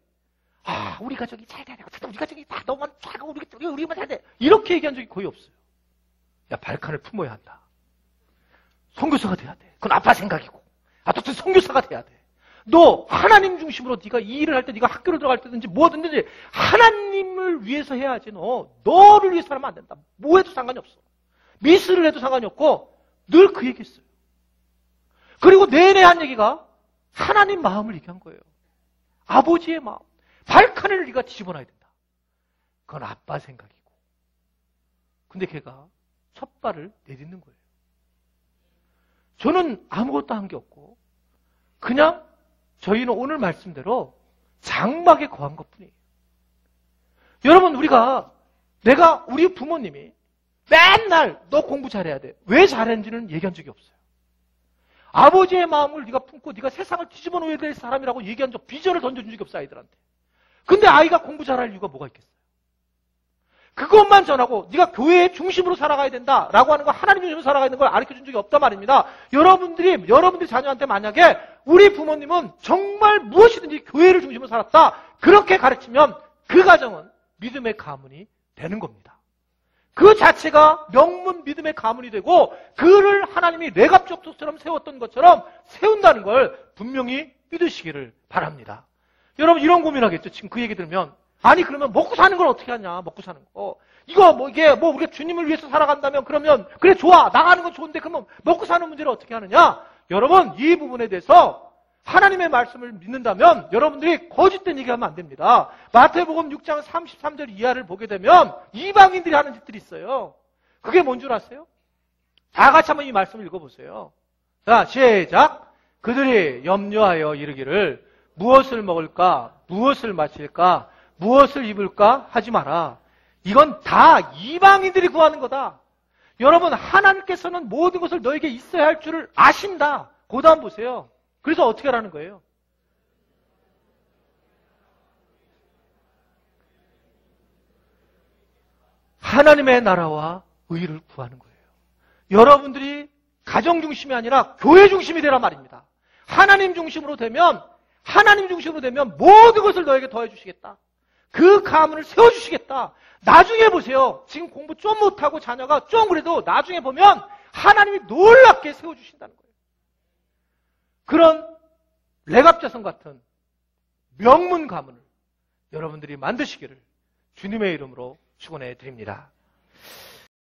우리 가족이 잘 돼야 되고 우리 가족이 다 너만 잘하고 우리만 잘 돼. 이렇게 얘기한 적이 거의 없어요. 야 발칸을 품어야 한다. 선교사가 돼야 돼. 그건 아빠 생각이고. 어쨌든 선교사가 돼야 돼. 너 하나님 중심으로 네가 이 일을 할 때 네가 학교를 들어갈 때든지 뭐든지 하나님을 위해서 해야지. 너를 위해서 하면 안 된다. 뭐 해도 상관이 없어. 미스를 해도 상관이 없고 늘 그 얘기했어요. 그리고 내내 한 얘기가 하나님 마음을 얘기한 거예요. 아버지의 마음. 발칸을 네가 뒤집어놔야 된다. 그건 아빠 생각이고. 근데 걔가 첫 발을 내딛는 거예요. 저는 아무것도 한 게 없고 그냥 저희는 오늘 말씀대로 장막에 거한 것뿐이에요. 여러분, 우리 부모님이 맨날 너 공부 잘해야 돼. 왜 잘했는지는 얘기한 적이 없어요. 아버지의 마음을 네가 품고 네가 세상을 뒤집어 놓아야 될 사람이라고 얘기한 적, 비전을 던져준 적이 없어, 아이들한테. 근데 아이가 공부 잘할 이유가 뭐가 있겠어요? 그것만 전하고 네가 교회의 중심으로 살아가야 된다라고 하는 거, 하나님 중심으로 살아가야 되는 걸 가르쳐준 적이 없단 말입니다. 여러분들이 자녀한테 만약에 우리 부모님은 정말 무엇이든지 교회를 중심으로 살았다, 그렇게 가르치면 그 가정은 믿음의 가문이 되는 겁니다. 그 자체가 명문 믿음의 가문이 되고 그를 하나님이 레갑족처럼 세웠던 것처럼 세운다는 걸 분명히 믿으시기를 바랍니다. 여러분, 이런 고민하겠죠? 지금 그 얘기 들으면. 아니, 그러면 먹고 사는 걸 어떻게 하냐, 먹고 사는 거. 우리가 주님을 위해서 살아간다면, 그러면, 그래, 좋아. 나가는 건 좋은데, 그러면 먹고 사는 문제를 어떻게 하느냐? 여러분, 이 부분에 대해서 하나님의 말씀을 믿는다면, 여러분들이 거짓된 얘기하면 안 됩니다. 마태복음 6장 33절 이하를 보게 되면, 이방인들이 하는 짓들이 있어요. 그게 뭔 줄 아세요? 다 같이 한번 이 말씀을 읽어보세요. 자, 시작. 그들이 염려하여 이르기를, 무엇을 먹을까? 무엇을 마실까? 무엇을 입을까? 하지 마라. 이건 다 이방인들이 구하는 거다. 여러분, 하나님께서는 모든 것을 너에게 있어야 할 줄을 아신다. 그 다음 보세요. 그래서 어떻게 하라는 거예요? 하나님의 나라와 의를 구하는 거예요. 여러분들이 가정 중심이 아니라 교회 중심이 되란 말입니다. 하나님 중심으로 되면 모든 것을 너에게 더해 주시겠다. 그 가문을 세워주시겠다. 나중에 보세요. 지금 공부 좀 못하고 자녀가 좀 그래도 나중에 보면 하나님이 놀랍게 세워주신다는 거예요. 그런 레갑자손 같은 명문 가문을 여러분들이 만드시기를 주님의 이름으로 축원해 드립니다.